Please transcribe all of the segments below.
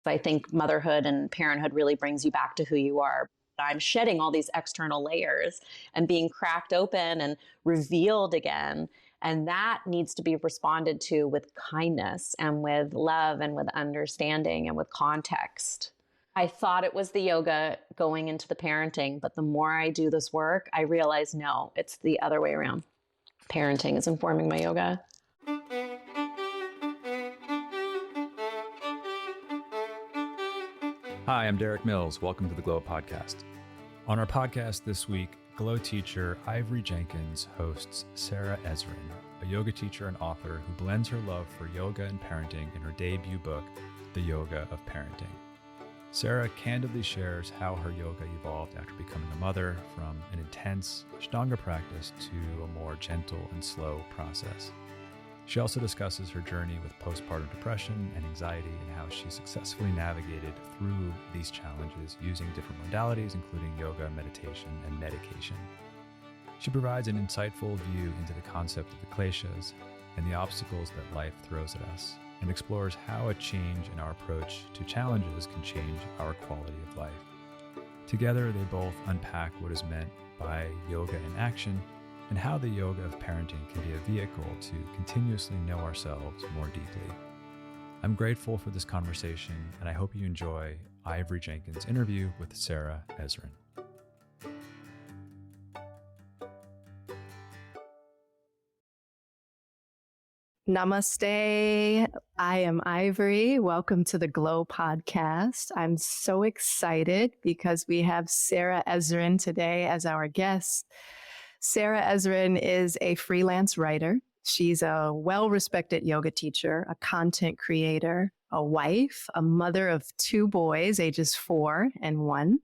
I think motherhood and parenthood really brings you back to who you are. I'm shedding all these external layers and being cracked open and revealed again. And that needs to be responded to with kindness and with love and with understanding and with context. I thought it was the yoga going into the parenting, but the more I do this work, I realize, no, it's the other way around. Parenting is informing my yoga. Hi, I'm Derek Mills. Welcome to the Glow Podcast. On our podcast this week, Glow teacher Ivorie Jenkins hosts Sarah Ezrin, a yoga teacher and author who blends her love for yoga and parenting in her debut book, The Yoga of Parenting. Sarah candidly shares how her yoga evolved after becoming a mother, from an intense Ashtanga practice to a more gentle and slow process. She also discusses her journey with postpartum depression and anxiety and how she successfully navigated through these challenges using different modalities, including yoga, meditation, and medication. She provides an insightful view into the concept of the Kleshas and the obstacles that life throws at us, and explores how a change in our approach to challenges can change our quality of life. Together, they both unpack what is meant by yoga in action and how the yoga of parenting can be a vehicle to continuously know ourselves more deeply. I'm grateful for this conversation, and I hope you enjoy Ivorie Jenkins' interview with Sarah Ezrin. Namaste. I am Ivorie. Welcome to the Glow Podcast. I'm so excited because we have Sarah Ezrin today as our guest. Sarah Ezrin is a freelance writer. She's a well-respected yoga teacher, a content creator, a wife, a mother of 2 boys, ages 4 and 1.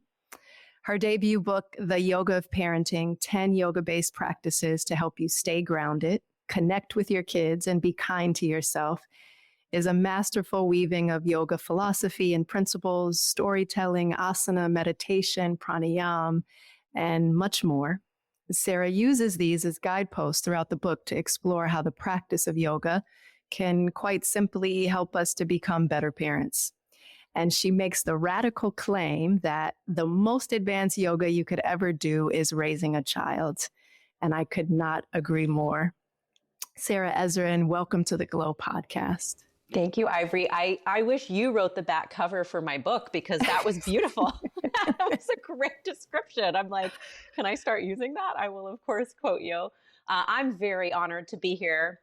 Her debut book, The Yoga of Parenting, 10 yoga-based practices to help you stay grounded, connect with your kids, and be kind to yourself, is a masterful weaving of yoga philosophy and principles, storytelling, asana, meditation, pranayama, and much more. Sarah uses these as guideposts throughout the book to explore how the practice of yoga can quite simply help us to become better parents. And she makes the radical claim that the most advanced yoga you could ever do is raising a child. And I could not agree more. Sarah Ezrin, welcome to the Glow Podcast. Thank you, Ivorie. I wish you wrote the back cover for my book because that was beautiful. That was a great description. I'm like, can I start using that? I will, of course, quote you. I'm very honored to be here.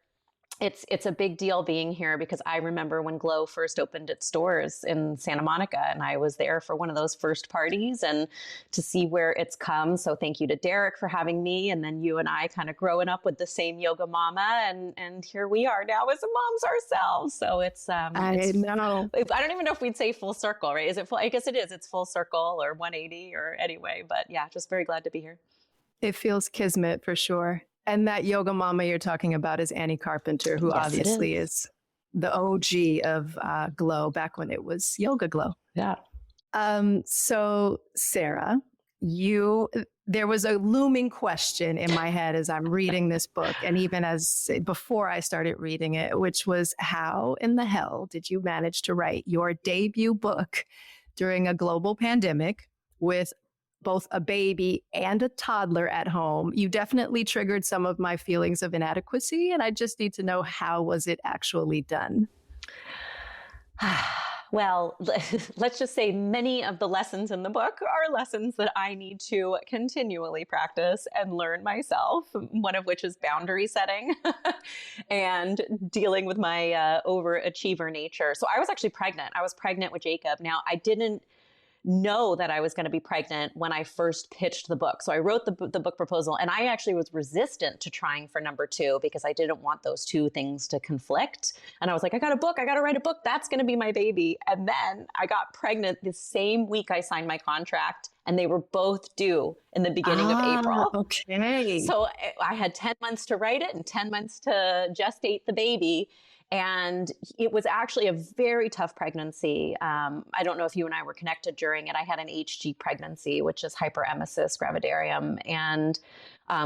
It's a big deal being here because I remember when Glow first opened its doors in Santa Monica, and I was there for one of those first parties and to see where it's come. So thank you to Derek for having me. And then you and I kind of growing up with the same yoga mama. And here we are now as moms ourselves. So it's, I know. I don't even know if we'd say full circle, right? Is it full? I guess it is. It's full circle or 180 or anyway, but yeah, just very glad to be here. It feels kismet for sure. And that yoga mama you're talking about is Annie Carpenter, who obviously is the OG of Glow back when it was Yoga Glow. Yeah. So Sarah, there was a looming question in my head as I'm reading this book, and even before I started reading it, which was, how in the hell did you manage to write your debut book during a global pandemic with both a baby and a toddler at home? You definitely triggered some of my feelings of inadequacy, and I just need to know, how was it actually done? Well, let's just say many of the lessons in the book are lessons that I need to continually practice and learn myself, one of which is boundary setting and dealing with my overachiever nature. So I was actually pregnant. I was pregnant with Jacob. Now, I didn't know that I was going to be pregnant when I first pitched the book. So I wrote the book proposal, and I actually was resistant to trying for number 2 because I didn't want those 2 things to conflict. And I was like, I got a book. I got to write a book. That's going to be my baby. And then I got pregnant the same week I signed my contract, and they were both due in the beginning of April. Okay. So I had 10 months to write it and 10 months to gestate the baby. And it was actually a very tough pregnancy. I don't know if you and I were connected during it. I had an HG pregnancy, which is hyperemesis gravidarium, and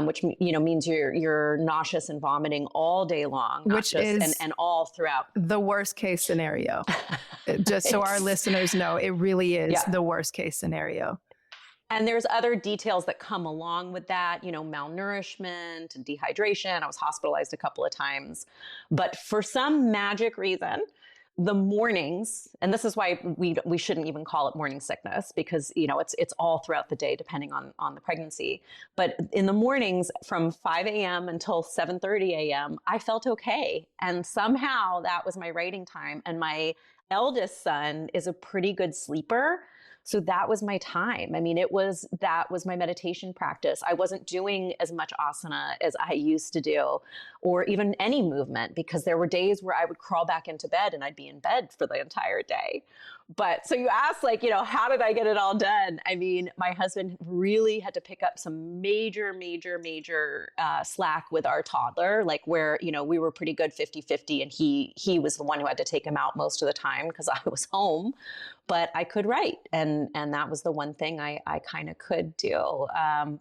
which means you're nauseous and vomiting all day long, and all throughout. The worst case scenario. Just so our listeners know, it really is the worst case scenario. And there's other details that come along with that, malnourishment and dehydration. I was hospitalized a couple of times. But for some magic reason, the mornings, and this is why we shouldn't even call it morning sickness, because it's all throughout the day depending on the pregnancy. But in the mornings from 5 a.m. until 7:30 a.m., I felt okay. And somehow that was my writing time. And my eldest son is a pretty good sleeper. So that was my time. I mean, that was my meditation practice. I wasn't doing as much asana as I used to do, or even any movement, because there were days where I would crawl back into bed and I'd be in bed for the entire day. But so you asked, how did I get it all done? I mean, my husband really had to pick up some major slack with our toddler, where, we were pretty good 50-50, and he was the one who had to take him out most of the time because I was home. But I could write, and that was the one thing I kind of could do.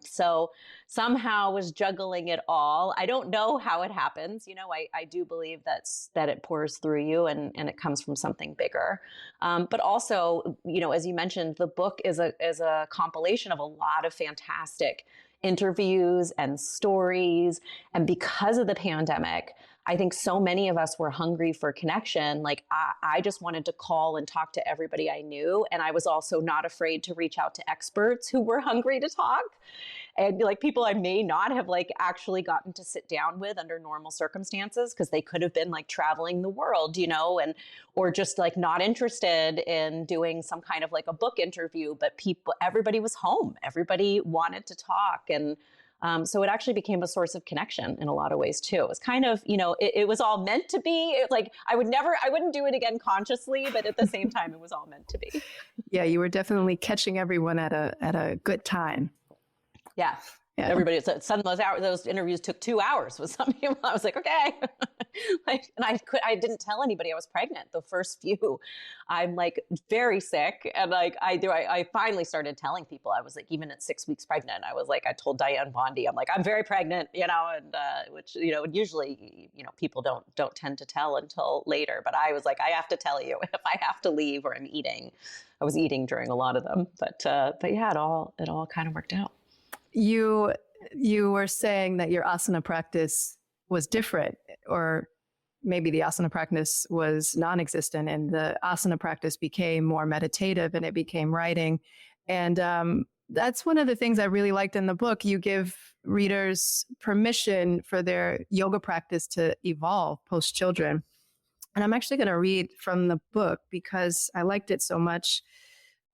So somehow was juggling it all. I don't know how it happens. I do believe that it pours through you and it comes from something bigger. But also, as you mentioned, the book is a compilation of a lot of fantastic interviews and stories. And because of the pandemic, I think so many of us were hungry for connection. I just wanted to call and talk to everybody I knew. And I was also not afraid to reach out to experts who were hungry to talk. And people I may not have actually gotten to sit down with under normal circumstances, because they could have been traveling the world, or just not interested in doing some kind of a book interview. But everybody was home. Everybody wanted to talk. And so it actually became a source of connection in a lot of ways too. It was kind of, it was all meant to be. I wouldn't do it again consciously, but at the same time, it was all meant to be. Yeah, you were definitely catching everyone at a good time. Yeah. Yeah. Everybody said those interviews took 2 hours with some people. I was like, okay. And I didn't tell anybody I was pregnant. The first few, I'm very sick. And I finally started telling people. I was even at 6 weeks pregnant, I was I told Diane Bondi, I'm I'm very pregnant, and which, usually, people don't tend to tell until later. But I was I have to tell you if I have to leave or I'm eating. I was eating during a lot of them, but yeah, it all kind of worked out. You were saying that your asana practice was different, or maybe the asana practice was non-existent and the asana practice became more meditative and it became writing. And that's one of the things I really liked in the book. You give readers permission for their yoga practice to evolve post-children. And I'm actually going to read from the book because I liked it so much.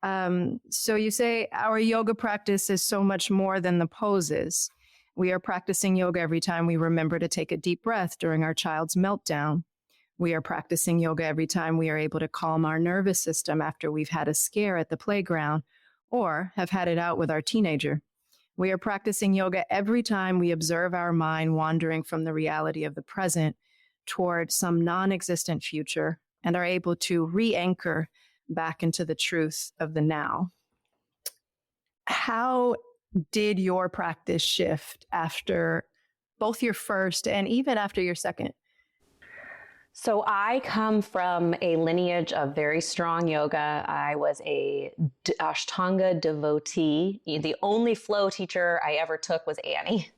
So you say, our yoga practice is so much more than the poses. We are practicing yoga every time we remember to take a deep breath during our child's meltdown. We are practicing yoga every time we are able to calm our nervous system after we've had a scare at the playground or have had it out with our teenager. We are practicing yoga every time we observe our mind wandering from the reality of the present toward some non-existent future and are able to re-anchor back into the truth of the now. How did your practice shift after both your first and even after your second? So I come from a lineage of very strong yoga. I was a Ashtanga devotee. The only flow teacher I ever took was Annie.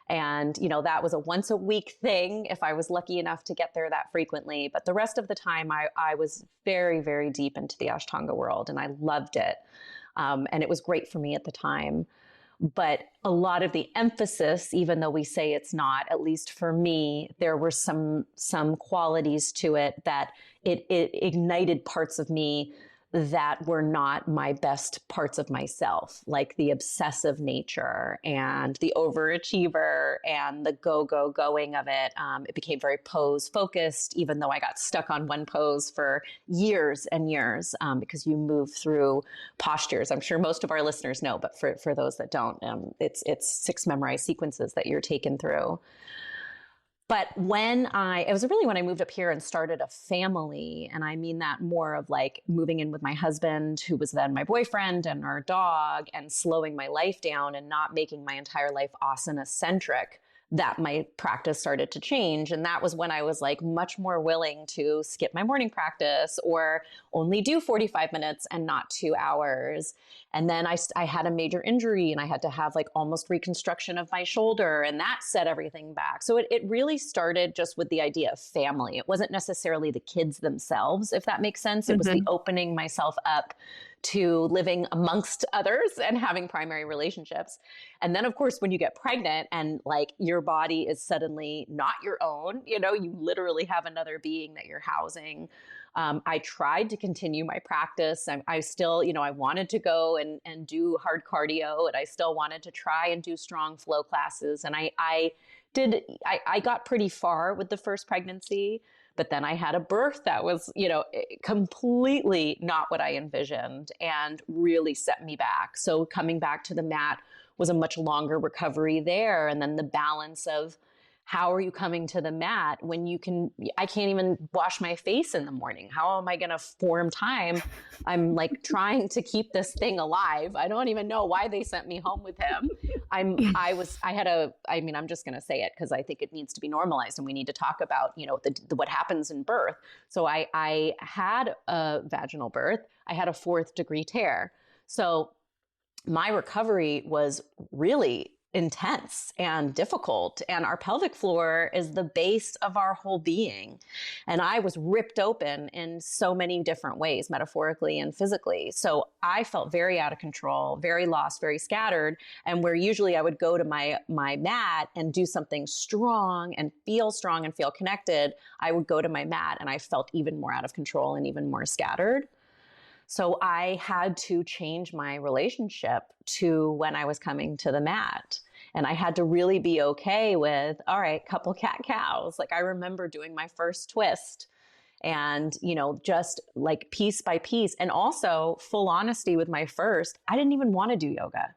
And, that was a once a week thing if I was lucky enough to get there that frequently. But the rest of the time, I was very, very deep into the Ashtanga world and I loved it. And it was great for me at the time. But a lot of the emphasis, even though we say it's not, at least for me, there were some qualities to it that it ignited parts of me that were not my best parts of myself, like the obsessive nature and the overachiever and the going of it. It became very pose focused, even though I got stuck on one pose for years and years, because you move through postures. I'm sure most of our listeners know, but for those that don't, it's 6 memorized sequences that you're taken through. But it was really when I moved up here and started a family, and I mean that more of like moving in with my husband, who was then my boyfriend, and our dog, and slowing my life down and not making my entire life asana-centric, that my practice started to change. And that was when I was like much more willing to skip my morning practice or only do 45 minutes and not 2 hours. And then I had a major injury and I had to have like almost reconstruction of my shoulder, and that set everything back. So it really started just with the idea of family. It wasn't necessarily the kids themselves, if that makes sense. It was the opening myself up to living amongst others and having primary relationships. And then, of course, when you get pregnant and like your body is suddenly not your own, you literally have another being that you're housing. I tried to continue my practice. I still, I wanted to go and do hard cardio, and I still wanted to try and do strong flow classes. And I got pretty far with the first pregnancy. But then I had a birth that was, completely not what I envisioned and really set me back. So coming back to the mat was a much longer recovery there. And then the balance of how are you coming to the mat when I can't even wash my face in the morning. How am I going to form time? I'm like trying to keep this thing alive. I don't even know why they sent me home with him. I'm just going to say it because I think it needs to be normalized, and we need to talk about, what happens in birth. So I had a vaginal birth. I had a 4th degree tear. So my recovery was really intense and difficult. And our pelvic floor is the base of our whole being. And I was ripped open in so many different ways, metaphorically and physically. So I felt very out of control, very lost, very scattered. And where usually I would go to my mat and do something strong and feel connected, I would go to my mat and I felt even more out of control and even more scattered. So I had to change my relationship to when I was coming to the mat. And I had to really be okay with, all right, couple cat-cows. Like I remember doing my first twist and, just like piece by piece. And also full honesty with my first, I didn't even want to do yoga.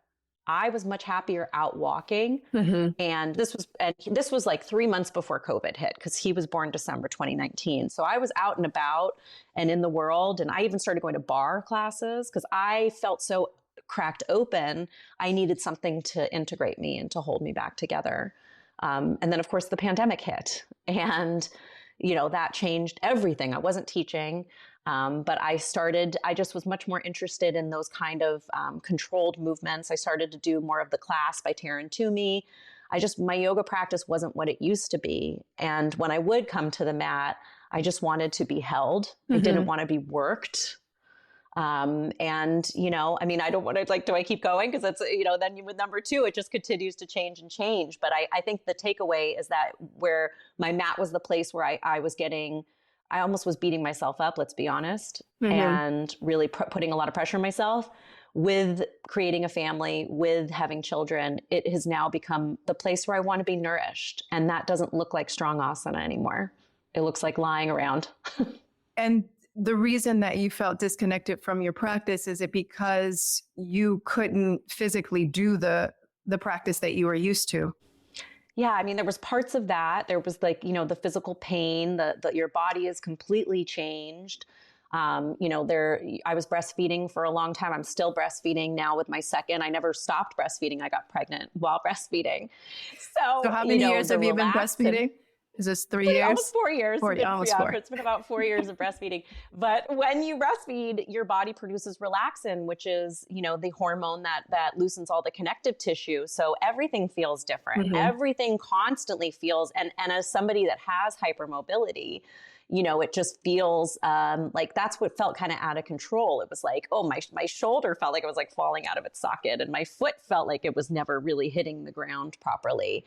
I was much happier out walking. And this was like 3 months before COVID hit, because he was born December 2019. So I was out and about and in the world. And I even started going to bar classes because I felt so cracked open. I needed something to integrate me and to hold me back together. And then, of course, the pandemic hit. And, that changed everything. I wasn't teaching. But I just was much more interested in those kind of controlled movements. I started to do more of the class by Taryn Toomey. My yoga practice wasn't what it used to be. And when I would come to the mat, I just wanted to be held. I didn't want to be worked. I don't want to do I keep going? Because that's, then with number 2, it just continues to change and change. But I think the takeaway is that where my mat was the place where I almost was beating myself up, let's be honest, and really putting a lot of pressure on myself. With creating a family, with having children, it has now become the place where I want to be nourished. And that doesn't look like strong asana anymore. It looks like lying around. And the reason that you felt disconnected from your practice, is it because you couldn't physically do the practice that you were used to? Yeah, there was parts of that. There was the physical pain, your body is completely changed. I was breastfeeding for a long time. I'm still breastfeeding now with my second. I never stopped breastfeeding. I got pregnant while breastfeeding. So how many years have you been breastfeeding? Is this 3 years? Almost 4 years. Almost 4. It's been about 4 years of breastfeeding. But when you breastfeed, your body produces relaxin, which is, the hormone that loosens all the connective tissue. So everything feels different. Everything constantly feels, and as somebody that has hypermobility, it just feels like that's what felt kind of out of control. It was like, my shoulder felt like it was like falling out of its socket, and my foot felt like it was never really hitting the ground properly.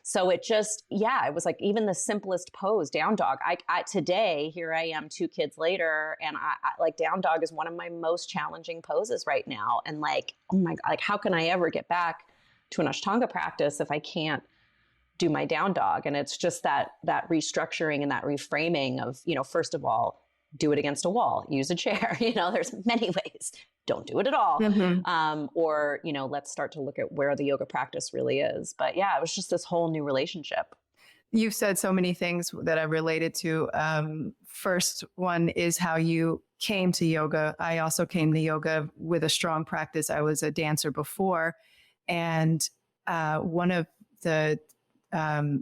So it just, it was like even the simplest pose, down dog. Today, here I am 2 kids later, and I like down dog is one of my most challenging poses right now. And like, oh my God, like how can I ever get back to an Ashtanga practice if I can't do my down dog? And it's just that restructuring and that reframing of, first of all, do it against a wall, use a chair, there's many ways. Don't do it at all. Or, let's start to look at where the yoga practice really is. But yeah, it was just this whole new relationship. you've said so many things that I related to. First one is how you came to yoga. I also came to yoga with a strong practice. I was a dancer before. And one of the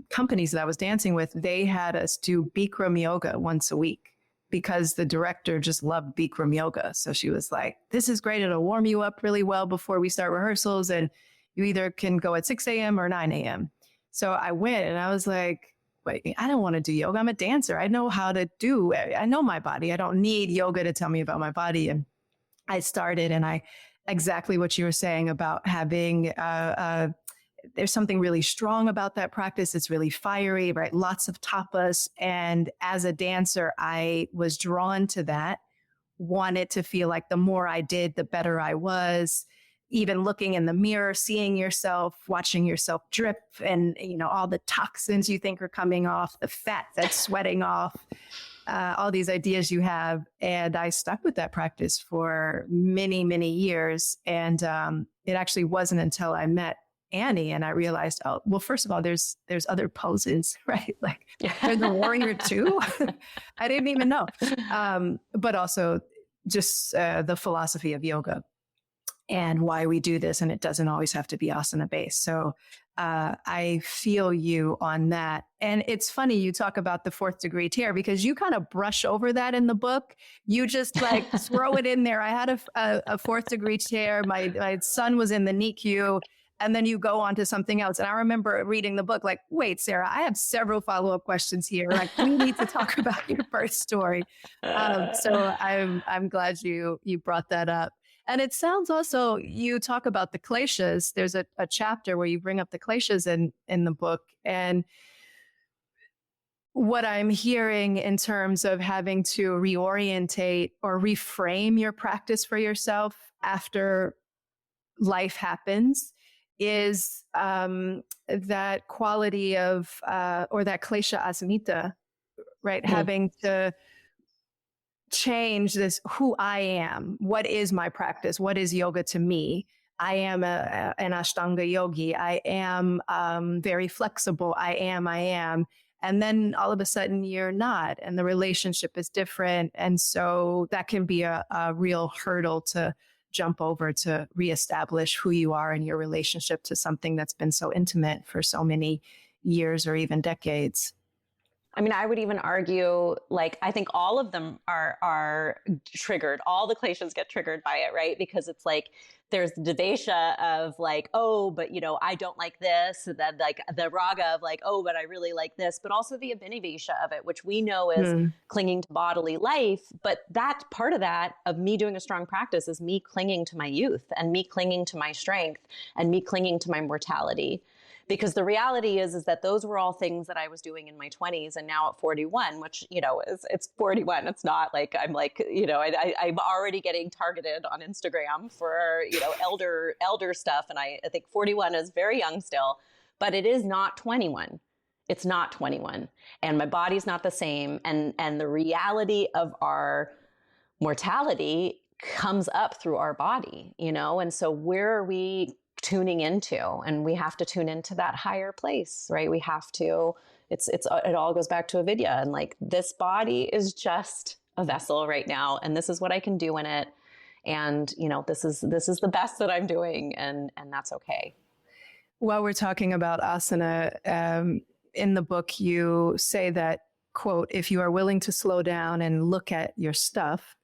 companies that I was dancing with, they had us do Bikram yoga once a week because the director just loved Bikram yoga. So she was like, this is great. It'll warm you up really well before we start rehearsals. And you either can go at 6 a.m. or 9 a.m. So I went and I was like, wait, I don't want to do yoga. I'm a dancer. I know how to do it. I know my body. I don't need yoga to tell me about my body. And I started, and exactly what you were saying about having, there's something really strong about that practice. It's really fiery, right? Lots of tapas. And as a dancer, I was drawn to that, wanted to feel like the more I did, the better I was. Even looking in the mirror, seeing yourself, watching yourself drip, and all the toxins you think are coming off, the fat that's sweating off, all these ideas you have. And I stuck with that practice for many, many years. And it actually wasn't until I met Annie and I realized, oh, well, first of all, there's other poses, right? Like there's the warrior too. I didn't even know. But also just the philosophy of yoga and why we do this. And it doesn't always have to be asana based. So I feel you on that. And it's funny, you talk about the 4th degree tear because you kind of brush over that in the book. You just like throw it in there. I had a 4th degree tear. My son was in the NICU. And then you go on to something else. And I remember reading the book like, wait, Sarah, I have several follow-up questions here. Like, we need to talk about your birth story. So I'm glad you brought that up. And it sounds also, you talk about the Kleshas. There's a chapter where you bring up the Kleshas in the book. And what I'm hearing in terms of having to reorientate or reframe your practice for yourself after life happens is that quality of, or that klesha asmita, right? Having to change this, who I am. What is my practice? What is yoga to me? I am an Ashtanga yogi. I am very flexible. I am. And then all of a sudden you're not, and the relationship is different. And so that can be a real hurdle to jump over to reestablish who you are in your relationship to something that's been so intimate for so many years or even decades. I mean, I would even argue, like, I think all of them are triggered. All the Kleshas get triggered by it, right? Because it's like, there's the Devesha of like, oh, but I don't like this. Then like the Raga of like, oh, but I really like this. But also the Abhinivesha of it, which we know is clinging to bodily life. But that part of that, of me doing a strong practice, is me clinging to my youth and me clinging to my strength and me clinging to my mortality. Because the reality is that those were all things that I was doing in my 20s, and now at 41, which, it's 41. It's not like I'm like, I'm already getting targeted on Instagram for, elder stuff. And I think 41 is very young still, but it is not 21. It's not 21. And my body's not the same. And the reality of our mortality comes up through our body, and so where are we tuning into? And we have to tune into that higher place, right? We have to, it all goes back to avidya, and like, this body is just a vessel right now, and this is what I can do in it. And, this is the best that I'm doing, and that's okay. While we're talking about asana, in the book, you say that, quote, if you are willing to slow down and look at your stuff,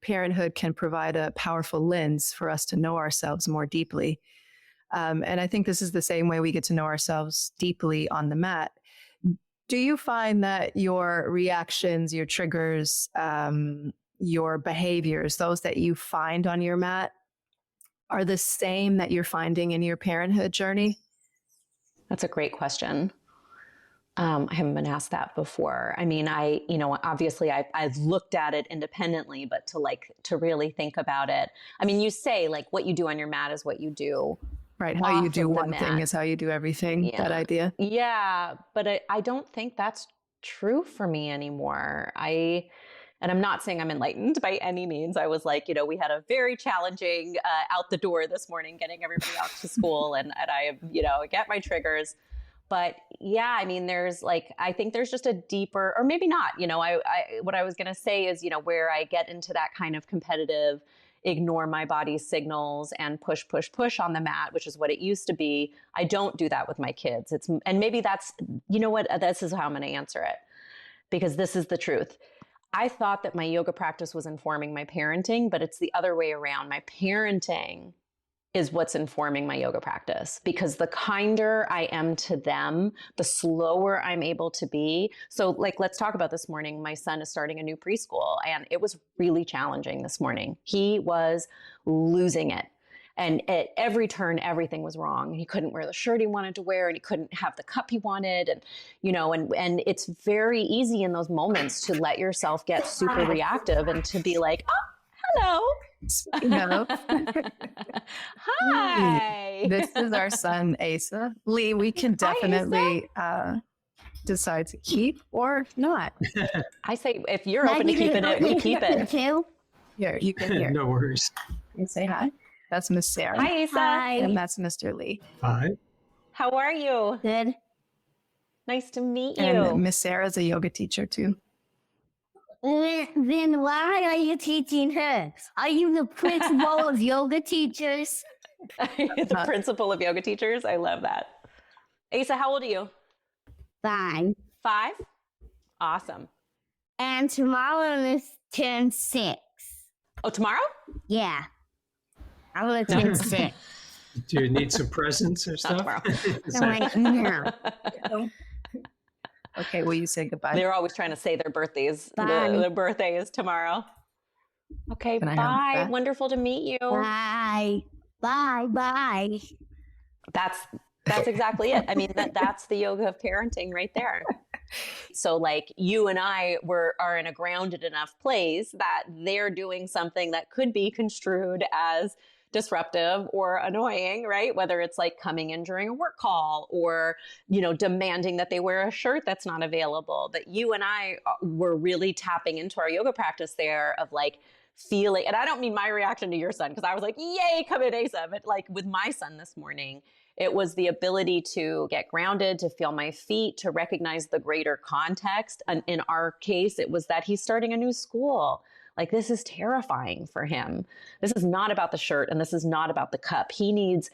parenthood can provide a powerful lens for us to know ourselves more deeply. And I think this is the same way we get to know ourselves deeply on the mat. Do you find that your reactions, your triggers, your behaviors, those that you find on your mat, are the same that you're finding in your parenthood journey? That's a great question. I haven't been asked that before. I mean, obviously I've looked at it independently, but to really think about it. I mean, you say like, what you do on your mat is what you do. Right. How you do one thing is how you do everything. Yeah. That idea. Yeah. But I don't think that's true for me anymore. And I'm not saying I'm enlightened by any means. I was like, we had a very challenging out the door this morning, getting everybody out to school, and I, get my triggers. But yeah, I mean, there's like, I think there's just a deeper, or maybe not, what I was going to say is, where I get into that kind of competitive, ignore my body's signals and push, push, push on the mat, which is what it used to be. I don't do that with my kids. And maybe that's, this is how I'm going to answer it, because this is the truth. I thought that my yoga practice was informing my parenting, but it's the other way around. My parenting is what's informing my yoga practice, because the kinder I am to them, the slower I'm able to be. So like, let's talk about this morning. My son is starting a new preschool, and it was really challenging this morning. He was losing it. And at every turn, everything was wrong. He couldn't wear the shirt he wanted to wear, and he couldn't have the cup he wanted. And, and it's very easy in those moments to let yourself get super reactive and to be like, oh, hello. Hi. This is our son, Asa. Lee, we can definitely decide to keep or not. I say, if you're open to keeping it, we keep it. Here, you can hear. No worries. You say hi. That's Miss Sarah. Hi, Asa. Hi. And that's Mr. Lee. Hi. How are you? Good. Nice to meet you. And Miss Sarah's a yoga teacher too. Then why are you teaching her? Are you the principal of yoga teachers? The principal of yoga teachers. I love that. Asa, how old are you? 5. 5? Awesome. And tomorrow is turn 6. Oh, tomorrow? Yeah. I'm going to turn 6. Do you need some presents or stuff? Tomorrow. I'm like, no. Okay, will you say goodbye? They're always trying to say their birthdays. Bye. The birthday is tomorrow. Okay, Can I have bye. that? Wonderful to meet you. Bye. Bye. Bye. That's exactly it. I mean, that's the yoga of parenting right there. So like you and I are in a grounded enough place that they're doing something that could be construed as disruptive or annoying, right? Whether it's like coming in during a work call or, demanding that they wear a shirt that's not available. But you and I were really tapping into our yoga practice there of like feeling, and I don't mean my reaction to your son, because I was like, yay, come in, Asa. But like with my son this morning, it was the ability to get grounded, to feel my feet, to recognize the greater context. And in our case, it was that he's starting a new school. Like, this is terrifying for him. This is not about the shirt, and this is not about the cup. He needs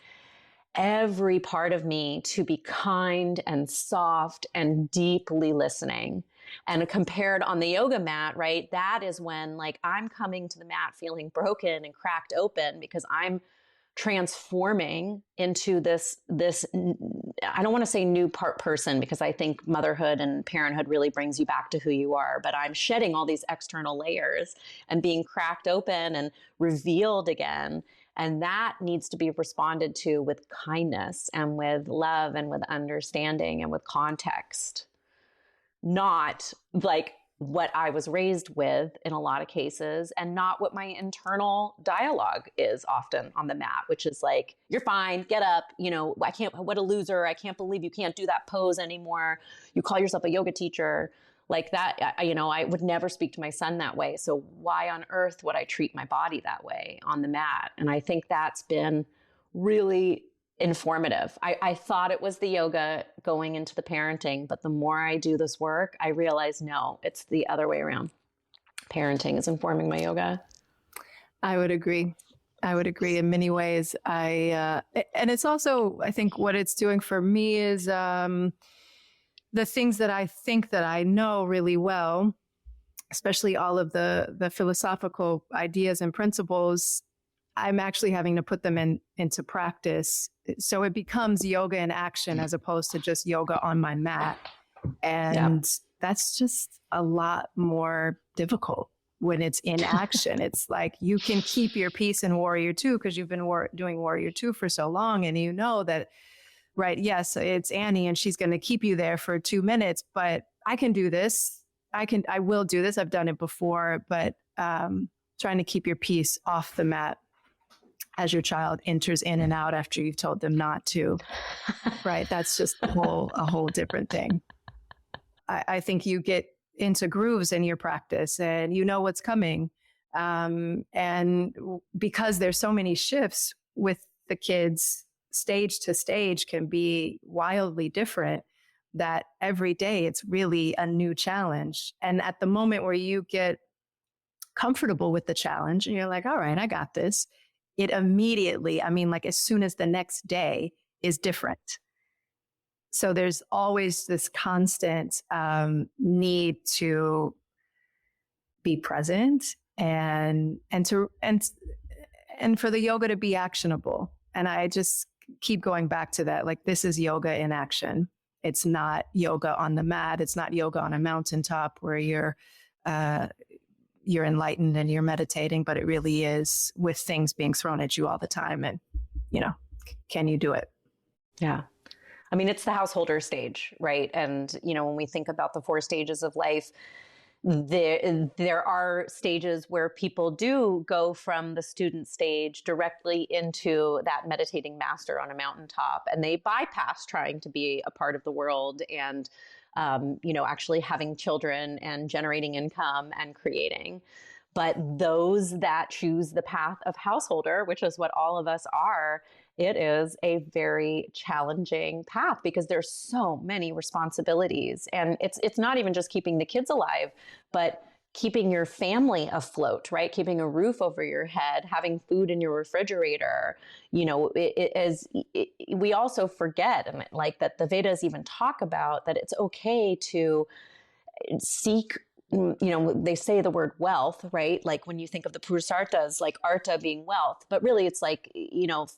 every part of me to be kind and soft and deeply listening. And compared on the yoga mat, right, that is when like I'm coming to the mat feeling broken and cracked open because I'm transforming into this, I don't want to say new person, because I think motherhood and parenthood really brings you back to who you are, but I'm shedding all these external layers and being cracked open and revealed again. And that needs to be responded to with kindness and with love and with understanding and with context, not like what I was raised with in a lot of cases, and not what my internal dialogue is often on the mat, which is like, you're fine, get up, I can't, what a loser. I can't believe you can't do that pose anymore. You call yourself a yoga teacher like that. I would never speak to my son that way. So why on earth would I treat my body that way on the mat? And I think that's been really informative. I thought it was the yoga going into the parenting, but the more I do this work, I realize, no, it's the other way around. Parenting is informing my yoga. I would agree in many ways. And it's also, I think what it's doing for me is the things that I think that I know really well, especially all of the philosophical ideas and principles, I'm actually having to put them into practice. So it becomes yoga in action as opposed to just yoga on my mat. And that's just a lot more difficult when it's in action. It's like you can keep your peace in Warrior 2 because you've been doing Warrior 2 for so long, and you know that, right, yes, it's Annie and she's going to keep you there for 2 minutes, but I can do this. I will do this. I've done it before, but trying to keep your peace off the mat as your child enters in and out after you've told them not to, right? That's just a whole different thing. I think you get into grooves in your practice and you know what's coming. And because there's so many shifts with the kids, stage to stage can be wildly different, that every day it's really a new challenge. And at the moment where you get comfortable with the challenge and you're like, all right, I got this, it immediately, I mean, like as soon as the next day is different. So there's always this constant need to be present and for the yoga to be actionable. And I just keep going back to that. Like, this is yoga in action. It's not yoga on the mat. It's not yoga on a mountaintop where you're enlightened and you're meditating, but it really is with things being thrown at you all the time. And, can you do it? Yeah. I mean, it's the householder stage, right? And, when we think about the 4 stages of life, there are stages where people do go from the student stage directly into that meditating master on a mountaintop, and they bypass trying to be a part of the world and, actually having children and generating income and creating. But those that choose the path of householder, which is what all of us are, it is a very challenging path because there's so many responsibilities. And it's not even just keeping the kids alive, but keeping your family afloat, right? Keeping a roof over your head, having food in your refrigerator. We also forget, and like that the Vedas even talk about that it's okay to seek, they say the word wealth, right? Like when you think of the Purusarthas, like artha being wealth, but really it's like,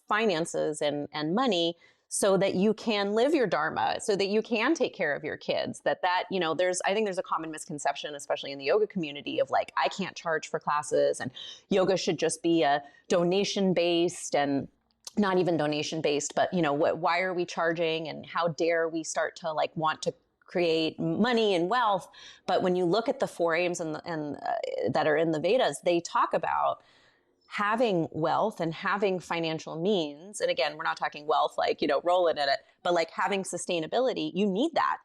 finances and money so that you can live your dharma, so that you can take care of your kids. I think there's a common misconception, especially in the yoga community, of like, I can't charge for classes and yoga should just be a donation based, and not even donation based, but why are we charging, and how dare we start to like want to create money and wealth. But when you look at the 4 aims and that are in the Vedas, they talk about having wealth and having financial means. And again, we're not talking wealth like, rolling in it, but like having sustainability. You need that.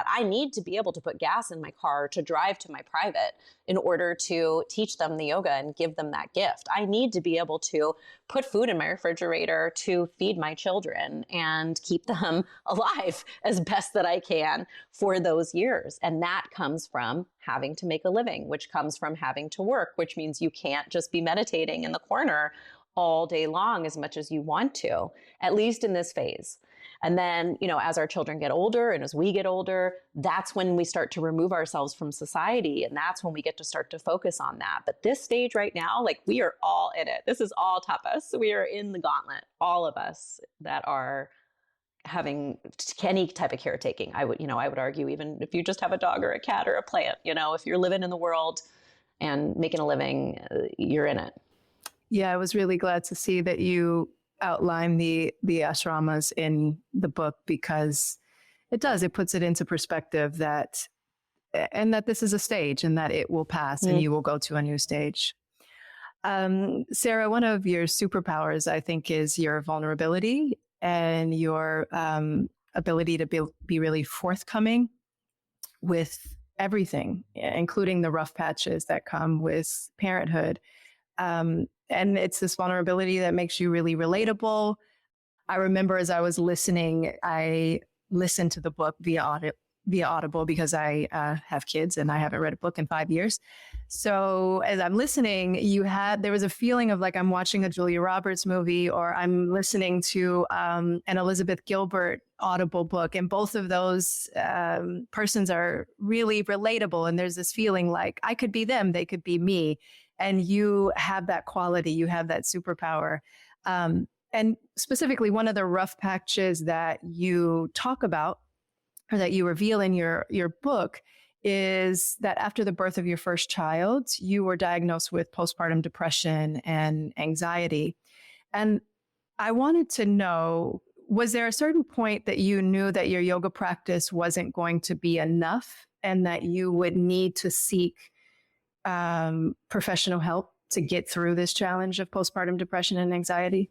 I need to be able to put gas in my car to drive to my private in order to teach them the yoga and give them that gift. I need to be able to put food in my refrigerator to feed my children and keep them alive as best that I can for those years. And that comes from having to make a living, which comes from having to work, which means you can't just be meditating in the corner all day long as much as you want to, at least in this phase. And then, as our children get older and as we get older, that's when we start to remove ourselves from society. And that's when we get to start to focus on that. But this stage right now, like, we are all in it. This is all tapas. We are in the gauntlet, all of us that are having any type of caretaking. I would argue, even if you just have a dog or a cat or a plant, if you're living in the world and making a living, you're in it. Yeah, I was really glad to see that you outline the ashramas in the book, because it puts it into perspective that this is a stage and that it will pass and you will go to a new stage. Sarah, one of your superpowers, I think, is your vulnerability and your ability to be really forthcoming with everything, including the rough patches that come with parenthood. And it's this vulnerability that makes you really relatable. I remember as I was listening, I listened to the book via Audible because I have kids and I haven't read a book in 5 years. So as I'm listening, there was a feeling of like I'm watching a Julia Roberts movie, or I'm listening to an Elizabeth Gilbert Audible book. And both of those persons are really relatable. And there's this feeling like I could be them, they could be me. And you have that quality, you have that superpower. And specifically, one of the rough patches that you talk about, or that you reveal in your book, is that after the birth of your first child, you were diagnosed with postpartum depression and anxiety. And I wanted to know, was there a certain point that you knew that your yoga practice wasn't going to be enough and that you would need to seek professional help to get through this challenge of postpartum depression and anxiety?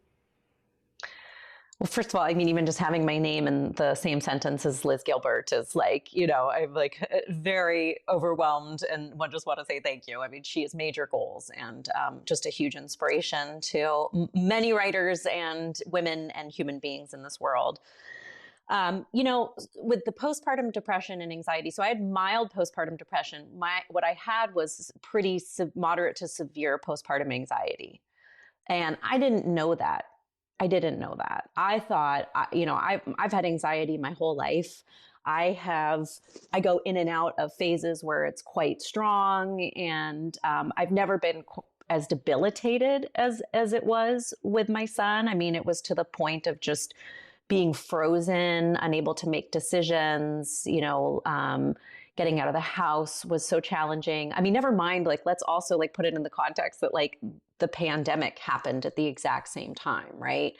Well, first of all, I mean, even just having my name in the same sentence as Liz Gilbert is like, you know, I'm like very overwhelmed and just want to say thank you. I mean, she has major goals and just a huge inspiration to many writers and women and human beings in this world. You know, with the postpartum depression and anxiety, so I had mild postpartum depression. What I had was pretty moderate to severe postpartum anxiety. And I didn't know that. I thought, you know, I've had anxiety my whole life. I go in and out of phases where it's quite strong, and I've never been as debilitated as it was with my son. I mean, it was to the point of just being frozen, unable to make decisions, you know, getting out of the house was so challenging. I mean, never mind, like, let's also like put it in the context that like the pandemic happened at the exact same time, right?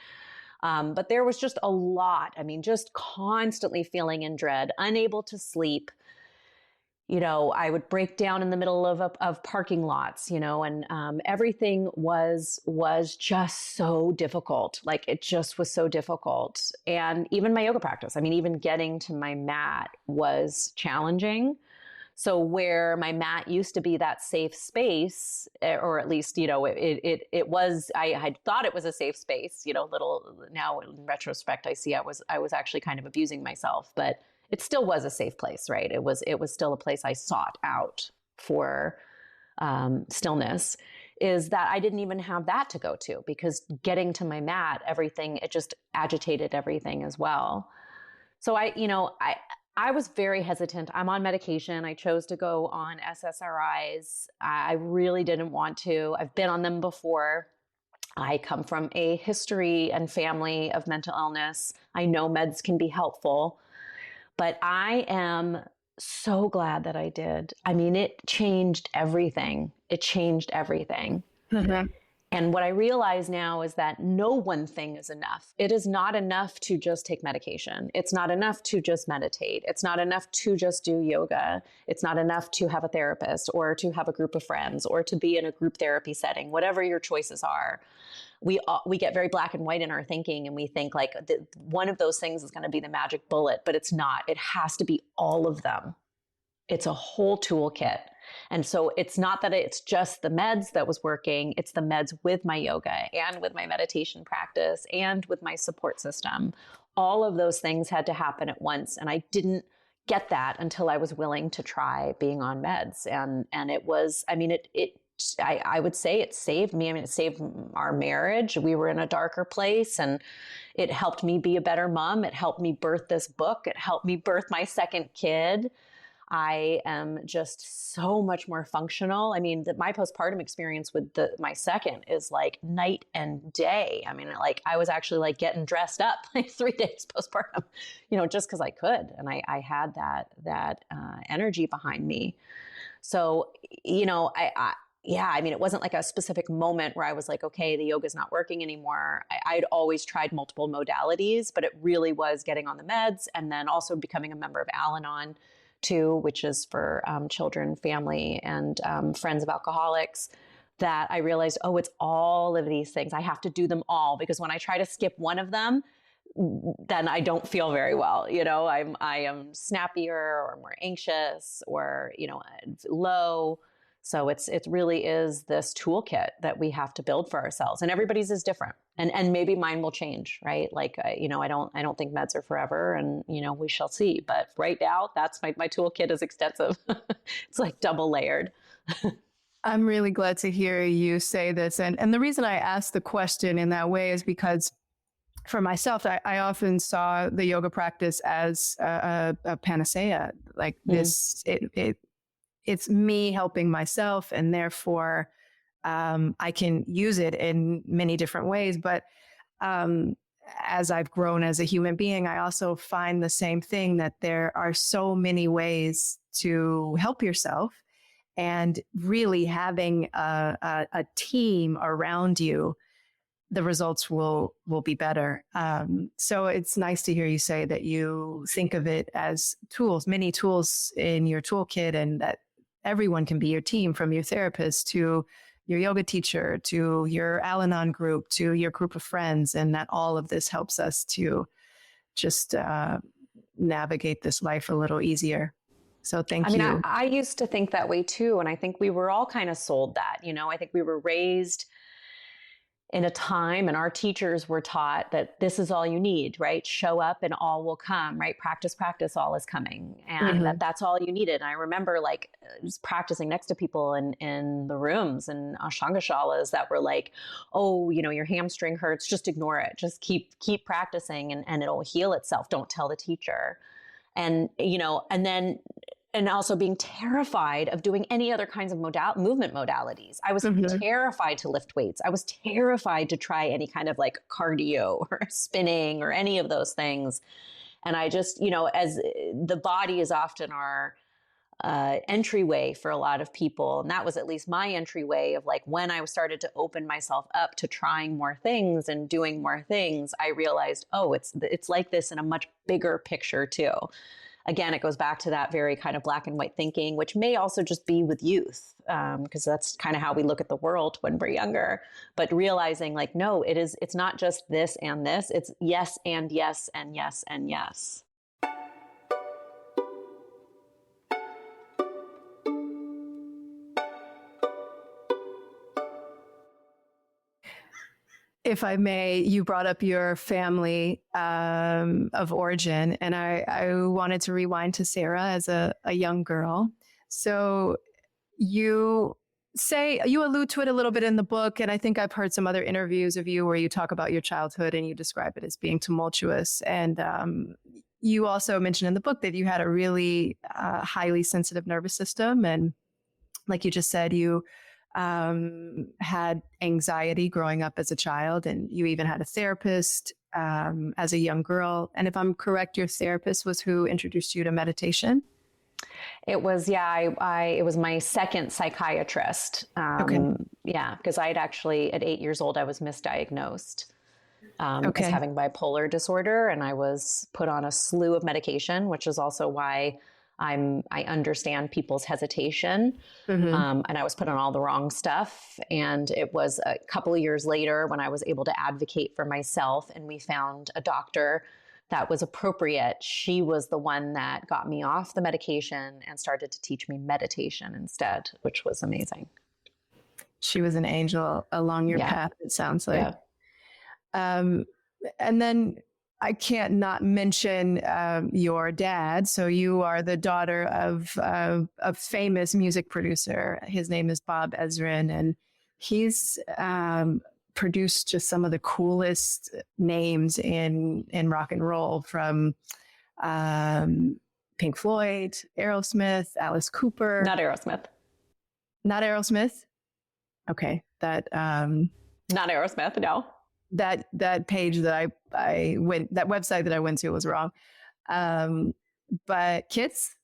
But there was just a lot. I mean, just constantly feeling in dread, unable to sleep. You know, I would break down in the middle of parking lots, you know, and everything was just so difficult. Like, it just was so difficult. And even my yoga practice, I mean, even getting to my mat was challenging. So where my mat used to be that safe space, or at least, you know, it was, I had thought it was a safe space, you know, now in retrospect, I see I was actually kind of abusing myself, but it still was a safe place, right? It was still a place I sought out for stillness, is that I didn't even have that to go to, because getting to my mat, it just agitated everything as well. So I was very hesitant. I'm on medication. I chose to go on SSRIs. I really didn't want to. I've been on them before. I come from a history and family of mental illness. I know meds can be helpful. But I am so glad that I did. I mean, it changed everything. Mm-hmm. And what I realize now is that no one thing is enough. It is not enough to just take medication. It's not enough to just meditate. It's not enough to just do yoga. It's not enough to have a therapist or to have a group of friends or to be in a group therapy setting, whatever your choices are. We get very black and white in our thinking, and we think like one of those things is going to be the magic bullet, but it's not. It has to be all of them. It's a whole toolkit. And so it's not that it's just the meds that was working. It's the meds with my yoga and with my meditation practice and with my support system. All of those things had to happen at once. And I didn't get that until I was willing to try being on meds. And it was, I mean, I would say it saved me. I mean, it saved our marriage. We were in a darker place, and it helped me be a better mom. It helped me birth this book. It helped me birth my second kid. I am just so much more functional. I mean, my postpartum experience with my second is like night and day. I mean, like I was actually like getting dressed up like 3 days postpartum, you know, just because I could, and I had that energy behind me. So, you know, I mean, it wasn't like a specific moment where I was like, okay, the yoga's not working anymore. I'd always tried multiple modalities, but it really was getting on the meds and then also becoming a member of Al-Anon too, which is for children, family, and friends of alcoholics, that I realized, oh, it's all of these things. I have to do them all, because when I try to skip one of them, then I don't feel very well. You know, I am snappier or more anxious or, you know, low. So it really is this toolkit that we have to build for ourselves, and everybody's is different. And maybe mine will change, right? Like, you know, I don't think meds are forever, and, you know, we shall see. But right now, that's my toolkit is extensive. It's like double layered. I'm really glad to hear you say this. And the reason I asked the question in that way is because for myself, I often saw the yoga practice as a panacea, like this, it's me helping myself, and therefore I can use it in many different ways. But as I've grown as a human being, I also find the same thing, that there are so many ways to help yourself, and really having a team around you, the results will be better. So it's nice to hear you say that you think of it as tools, many tools in your toolkit, and that everyone can be your team, from your therapist to your yoga teacher, to your Al-Anon group, to your group of friends, and that all of this helps us to just navigate this life a little easier. So thank you. I used to think that way too. And I think we were all kind of sold that, I think we were raised in a time and our teachers were taught that this is all you need, right? Show up and all will come, right? Practice, practice, all is coming. And that's all you needed. And I remember like just practicing next to people in the rooms and Ashangashalas that were like, oh, your hamstring hurts, just ignore it. Just keep practicing and it'll heal itself. Don't tell the teacher. And, and also being terrified of doing any other kinds of movement modalities. I was terrified to lift weights. I was terrified to try any kind of like cardio or spinning or any of those things. And I just, as the body is often our entryway for a lot of people. And that was at least my entryway of like, when I started to open myself up to trying more things and doing more things, I realized, oh, it's like this in a much bigger picture too. Again, it goes back to that very kind of black and white thinking, which may also just be with youth, because that's kind of how we look at the world when we're younger. But realizing like, no, it's not just this and this, it's yes and yes and yes and yes. If I may, you brought up your family of origin, and I wanted to rewind to Sarah as a young girl. So you allude to it a little bit in the book, and I think I've heard some other interviews of you where you talk about your childhood and you describe it as being tumultuous. And you also mentioned in the book that you had a really highly sensitive nervous system. And like you just said, you had anxiety growing up as a child, and you even had a therapist as a young girl. And if I'm correct, your therapist was who introduced you to meditation? It was, it was my second psychiatrist. Yeah, because I had actually, at 8 years old, I was misdiagnosed as having bipolar disorder, and I was put on a slew of medication, which is also why I understand people's hesitation. And I was put on all the wrong stuff. And it was a couple of years later when I was able to advocate for myself and we found a doctor that was appropriate. She was the one that got me off the medication and started to teach me meditation instead, which was amazing. She was an angel along your path, it sounds like. Yeah. And then I can't not mention your dad. So you are the daughter of a famous music producer. His name is Bob Ezrin, and he's produced just some of the coolest names in rock and roll, from Pink Floyd, Aerosmith, Alice Cooper. Not Aerosmith. Not Aerosmith? Okay. Not Aerosmith, no. That page that that website that I went to was wrong. But Kiss,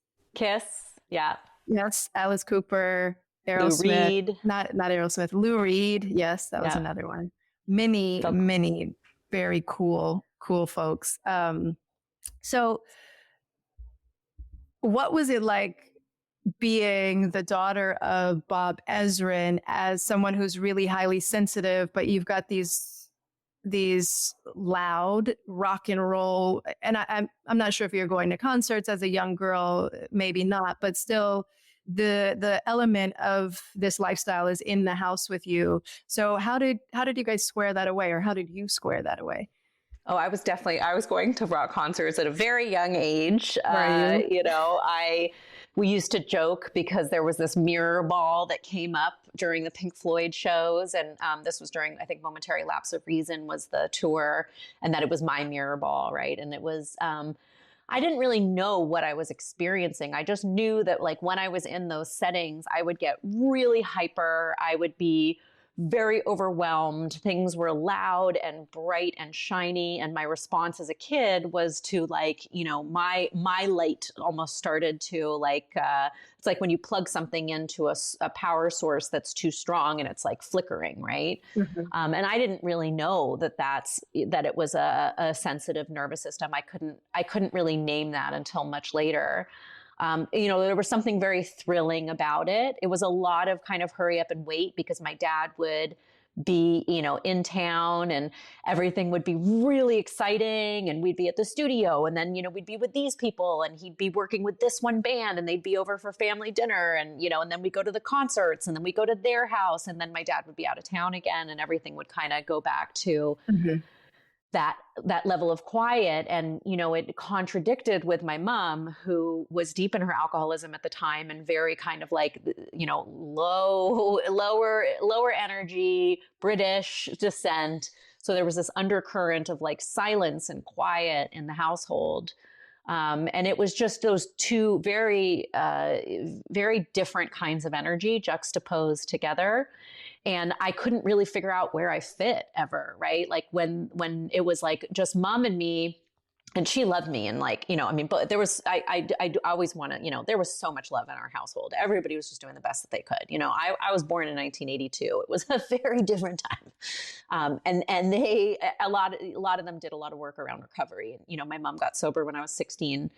yeah. Yes, Alice Cooper, Aerosmith. Lou Reed. Not Aerosmith. Lou Reed, yes, that was another one. Many very cool folks. So what was it like being the daughter of Bob Ezrin as someone who's really highly sensitive, but you've got these loud rock and roll, and I'm not sure if you're going to concerts as a young girl, maybe not, but still the element of this lifestyle is in the house with you. So how did you guys square that away, or how did you square that away? Oh, I was going to rock concerts at a very young age. We used to joke because there was this mirror ball that came up during the Pink Floyd shows. And this was during, I think, Momentary Lapse of Reason was the tour, and that it was my mirror ball, right? And it was, I didn't really know what I was experiencing. I just knew that like when I was in those settings, I would get really hyper. I would be very overwhelmed. Things were loud and bright and shiny. And my response as a kid was to like, my light almost started to like, it's like when you plug something into a power source that's too strong and it's like flickering, right? And I didn't really know that it was a sensitive nervous system. I couldn't really name that until much later. There was something very thrilling about it. It was a lot of kind of hurry up and wait because my dad would be, in town and everything would be really exciting and we'd be at the studio and then, we'd be with these people and he'd be working with this one band and they'd be over for family dinner and, and then we go to the concerts and then we go to their house and then my dad would be out of town again and everything would kind of go back to that level of quiet. And, it contradicted with my mom, who was deep in her alcoholism at the time and very kind of like, lower energy, British descent. So there was this undercurrent of like silence and quiet in the household. And it was just those two very, very different kinds of energy juxtaposed together. And I couldn't really figure out where I fit ever, right? Like when it was like just mom and me, and she loved me. And like, but there was, I always want to, there was so much love in our household. Everybody was just doing the best that they could. I was born in 1982. It was a very different time. And they, a lot of them did a lot of work around recovery. My mom got sober when I was 16,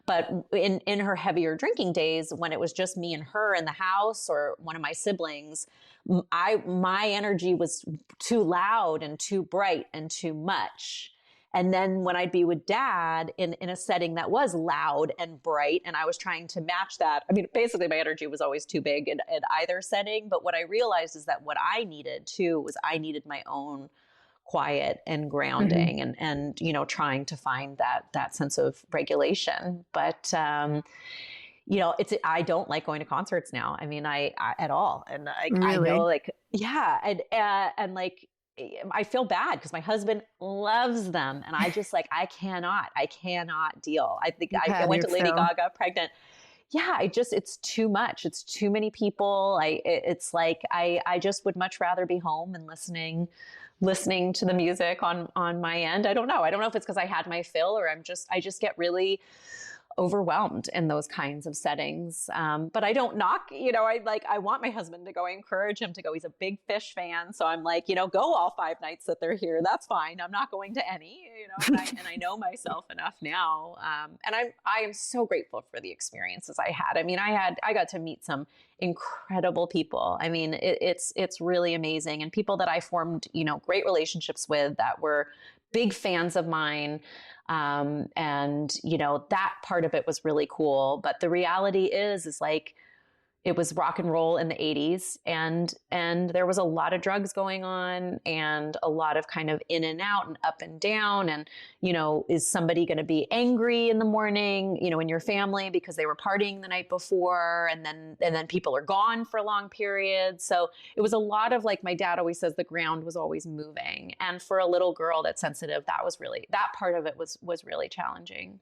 but in her heavier drinking days, when it was just me and her in the house or one of my siblings, my energy was too loud and too bright and too much. And then when I'd be with dad in a setting that was loud and bright, and I was trying to match that, basically my energy was always too big in either setting. But what I realized is that what I needed too was I needed my own quiet and grounding and trying to find that sense of regulation. But, I don't like going to concerts now. I at all. And really? I know and like, I feel bad because my husband loves them and I just like, I cannot deal. I think I went to Lady Gaga pregnant. Yeah, it's too much. It's too many people. It's like, I just would much rather be home and listening to the music on my end. I don't know if it's because I had my fill or I just get really overwhelmed in those kinds of settings. But I don't knock, I want my husband to go. I encourage him to go. He's a big Fish fan. So I'm like, go all 5 nights that they're here. That's fine. I'm not going to any, and I know myself enough now. And I am so grateful for the experiences I had. I got to meet some incredible people. It's really amazing. And people that I formed, great relationships with that were big fans of mine. That part of it was really cool. But the reality is like, it was rock and roll in the 80s and there was a lot of drugs going on and a lot of kind of in and out and up and down. And, is somebody going to be angry in the morning, in your family because they were partying the night before and then people are gone for a long period. So it was a lot of like, my dad always says the ground was always moving. And for a little girl that's sensitive, that part of it was really challenging.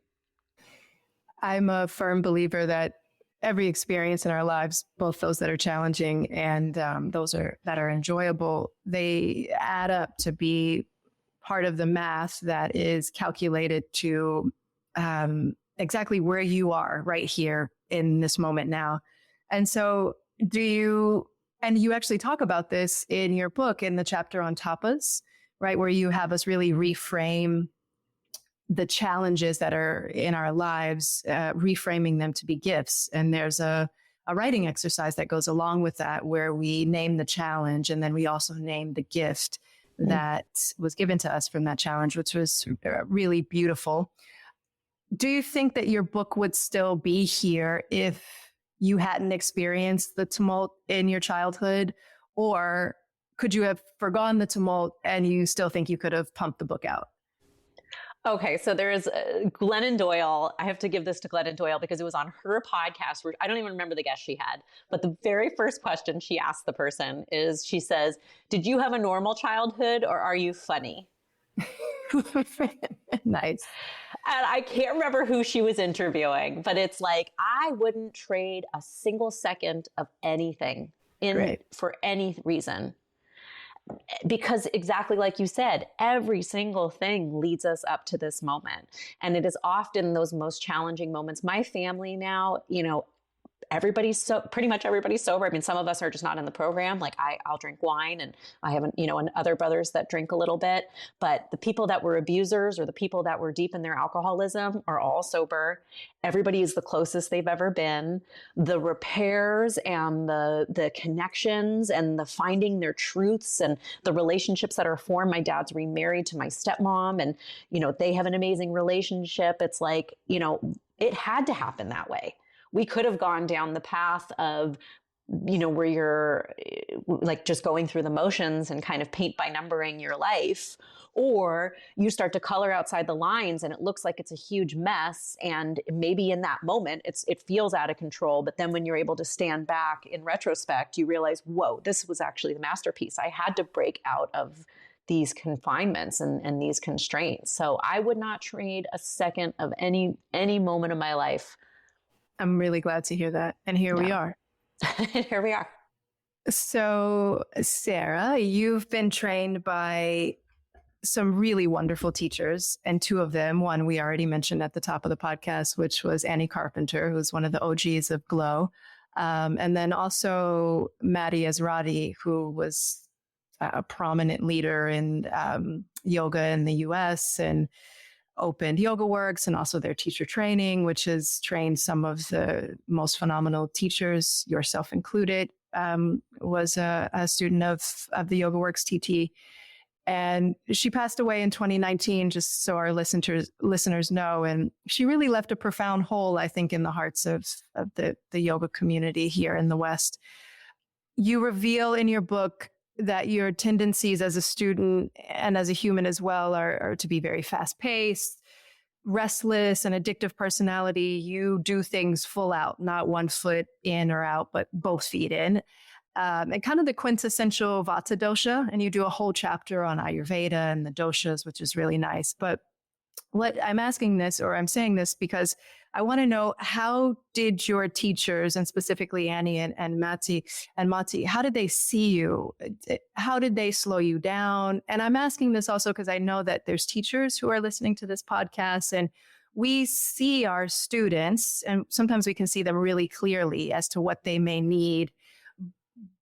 I'm a firm believer that every experience in our lives, both those that are challenging and those that are enjoyable, they add up to be part of the math that is calculated to exactly where you are right here in this moment now. And so you actually talk about this in your book in the chapter on tapas, right? Where you have us really reframe the challenges that are in our lives, reframing them to be gifts. And there's a writing exercise that goes along with that, where we name the challenge and then we also name the gift that was given to us from that challenge, which was really beautiful. Do you think that your book would still be here if you hadn't experienced the tumult in your childhood? Or could you have forgone the tumult and you still think you could have pumped the book out? Okay, so there's Glennon Doyle. I have to give this to Glennon Doyle because it was on her podcast where I don't even remember the guest she had, but the very first question she asked the person is, she says, "Did you have a normal childhood or are you funny?" Nice. And I can't remember who she was interviewing, but it's like, I wouldn't trade a single second of anything for any reason. Because exactly like you said, every single thing leads us up to this moment. And it is often those most challenging moments. My family now, pretty much everybody's sober. I mean, some of us are just not in the program. Like I'll drink wine, and I haven't, and other brothers that drink a little bit, but the people that were abusers or the people that were deep in their alcoholism are all sober. Everybody is the closest they've ever been. The repairs and the connections and the finding their truths and the relationships that are formed. My dad's remarried to my stepmom, and, they have an amazing relationship. It's like, it had to happen that way. We could have gone down the path of, where you're like just going through the motions and kind of paint by numbering your life, or you start to color outside the lines and it looks like it's a huge mess. And maybe in that moment, it feels out of control. But then when you're able to stand back in retrospect, you realize, whoa, this was actually the masterpiece. I had to break out of these confinements and these constraints. So I would not trade a second of any moment of my life. I'm really glad to hear that. And here we are. Here we are. So, Sarah, you've been trained by some really wonderful teachers, and two of them, one we already mentioned at the top of the podcast, which was Annie Carpenter, who's one of the OGs of GLOW. And then also Maddie Ezrati, who was a prominent leader in yoga in the US and opened Yoga Works and also their teacher training, which has trained some of the most phenomenal teachers, yourself included, was a student of the Yoga Works TT. And she passed away in 2019, just so our listeners know. And she really left a profound hole, I think, in the hearts of the yoga community here in the West. You reveal in your book that your tendencies as a student and as a human as well are to be very fast-paced, restless, and addictive personality. You do things full out, not one foot in or out, but both feet in. And kind of the quintessential Vata dosha. And you do a whole chapter on Ayurveda and the doshas, which is really nice. But what I'm asking this, or I'm saying this because I want to know, how did your teachers, and specifically Annie and Mati, how did they see you? How did they slow you down? And I'm asking this also because I know that there's teachers who are listening to this podcast, and we see our students, and sometimes we can see them really clearly as to what they may need.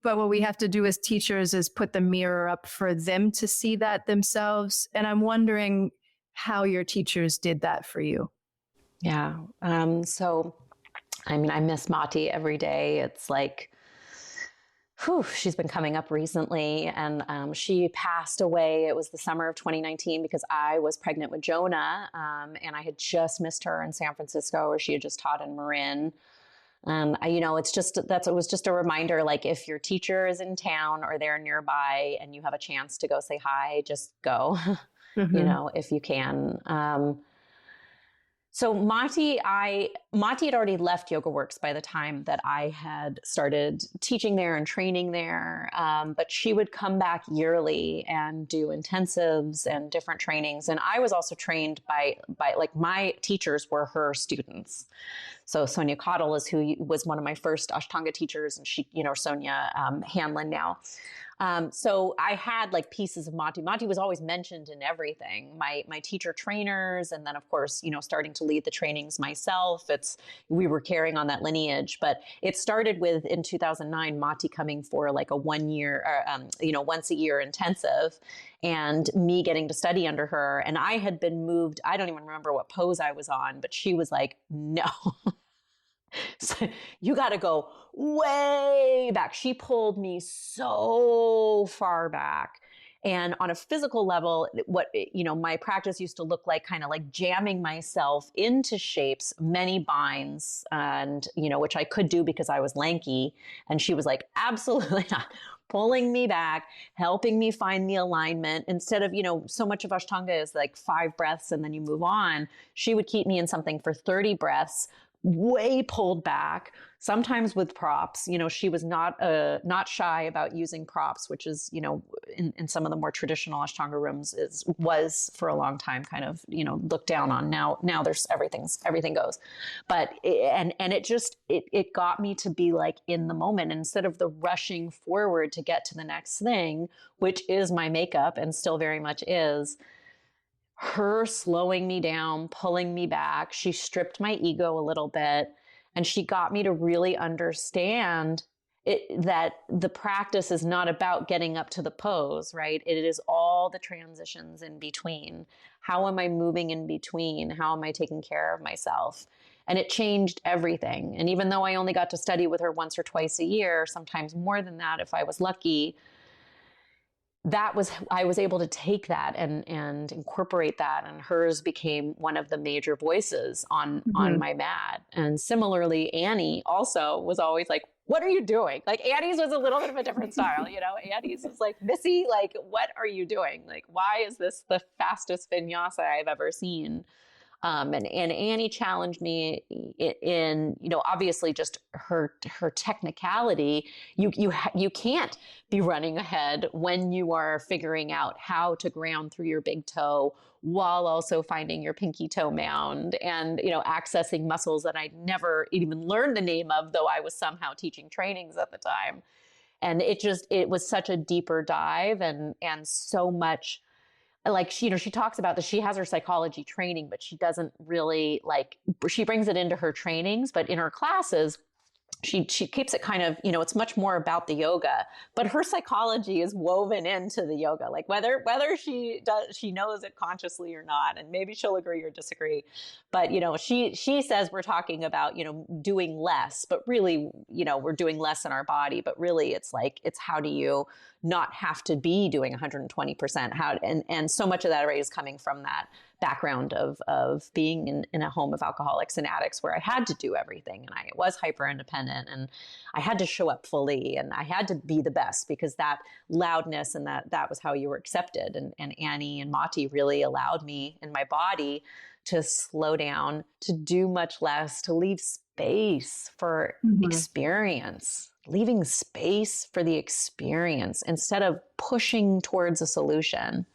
But what we have to do as teachers is put the mirror up for them to see that themselves. And I'm wondering how your teachers did that for you. Yeah. So, I mean, I miss Mati every day. It's like, she's been coming up recently, and she passed away. It was the summer of 2019 because I was pregnant with Jonah, and I had just missed her in San Francisco, where she had just taught in Marin. And it was just a reminder, like, if your teacher is in town or they're nearby and you have a chance to go say hi, just go, if you can. So Mati had already left Yoga Works by the time that I had started teaching there and training there. But she would come back yearly and do intensives and different trainings. And I was also trained by like, my teachers were her students. So Sonia Cottle is who was one of my first Ashtanga teachers, and she, Sonia Hanlon now. So I had like pieces of Mati. Mati was always mentioned in everything. My teacher trainers, and then of course, starting to lead the trainings myself. We were carrying on that lineage, but it started with, in 2009, Mati coming for like a 1 year, once a year intensive, and me getting to study under her. And I had been moved. I don't even remember what pose I was on, but she was like, no. So you got to go way back. She pulled me so far back. And on a physical level, my practice used to look like kind of like jamming myself into shapes, many binds, and, which I could do because I was lanky. And she was like, absolutely not. Pulling me back, helping me find the alignment. Instead of, so much of Ashtanga is like 5 breaths and then you move on. She would keep me in something for 30 breaths, way pulled back, sometimes with props. She was not shy about using props, which is, in some of the more traditional Ashtanga rooms was for a long time kind of, looked down on. Now there's everything goes. But it got me to be like in the moment, instead of the rushing forward to get to the next thing, which is my makeup and still very much is. Her slowing me down, pulling me back. She stripped my ego a little bit. And she got me to really understand that the practice is not about getting up to the pose, right? It is all the transitions in between. How am I moving in between? How am I taking care of myself? And it changed everything. And even though I only got to study with her once or twice a year, sometimes more than that if I was lucky, I was able to take that and incorporate that, and hers became one of the major voices on my mat. And similarly, Annie also was always like, what are you doing? Like Annie's was a little bit of a different style, you know. Annie's was like, Missy, like, what are you doing? Like, why is this the fastest vinyasa I've ever seen? And Annie challenged me in, you know, obviously just her technicality. You can't be running ahead when you are figuring out how to ground through your big toe while also finding your pinky toe mound and, you know, accessing muscles that I never even learned the name of, though I was somehow teaching trainings at the time. And it was such a deeper dive and so much. Like she talks about that she has her psychology training, but she doesn't really she brings it into her trainings, but in her classes, she keeps it kind of, you know, it's much more about the yoga, but her psychology is woven into the yoga, like whether she knows it consciously or not. And maybe she'll agree or disagree, but, you know, she says we're talking about, you know, doing less, but really, you know, we're doing less in our body, but really it's how do you not have to be doing 120%? And so much of that already is coming from that background of being in a home of alcoholics and addicts where I had to do everything and I was hyper independent and I had to show up fully and I had to be the best because that loudness and that was how you were accepted. And Annie and Mati really allowed me in my body to slow down, to do much less, to leave space for experience. Leaving space for the experience instead of pushing towards a solution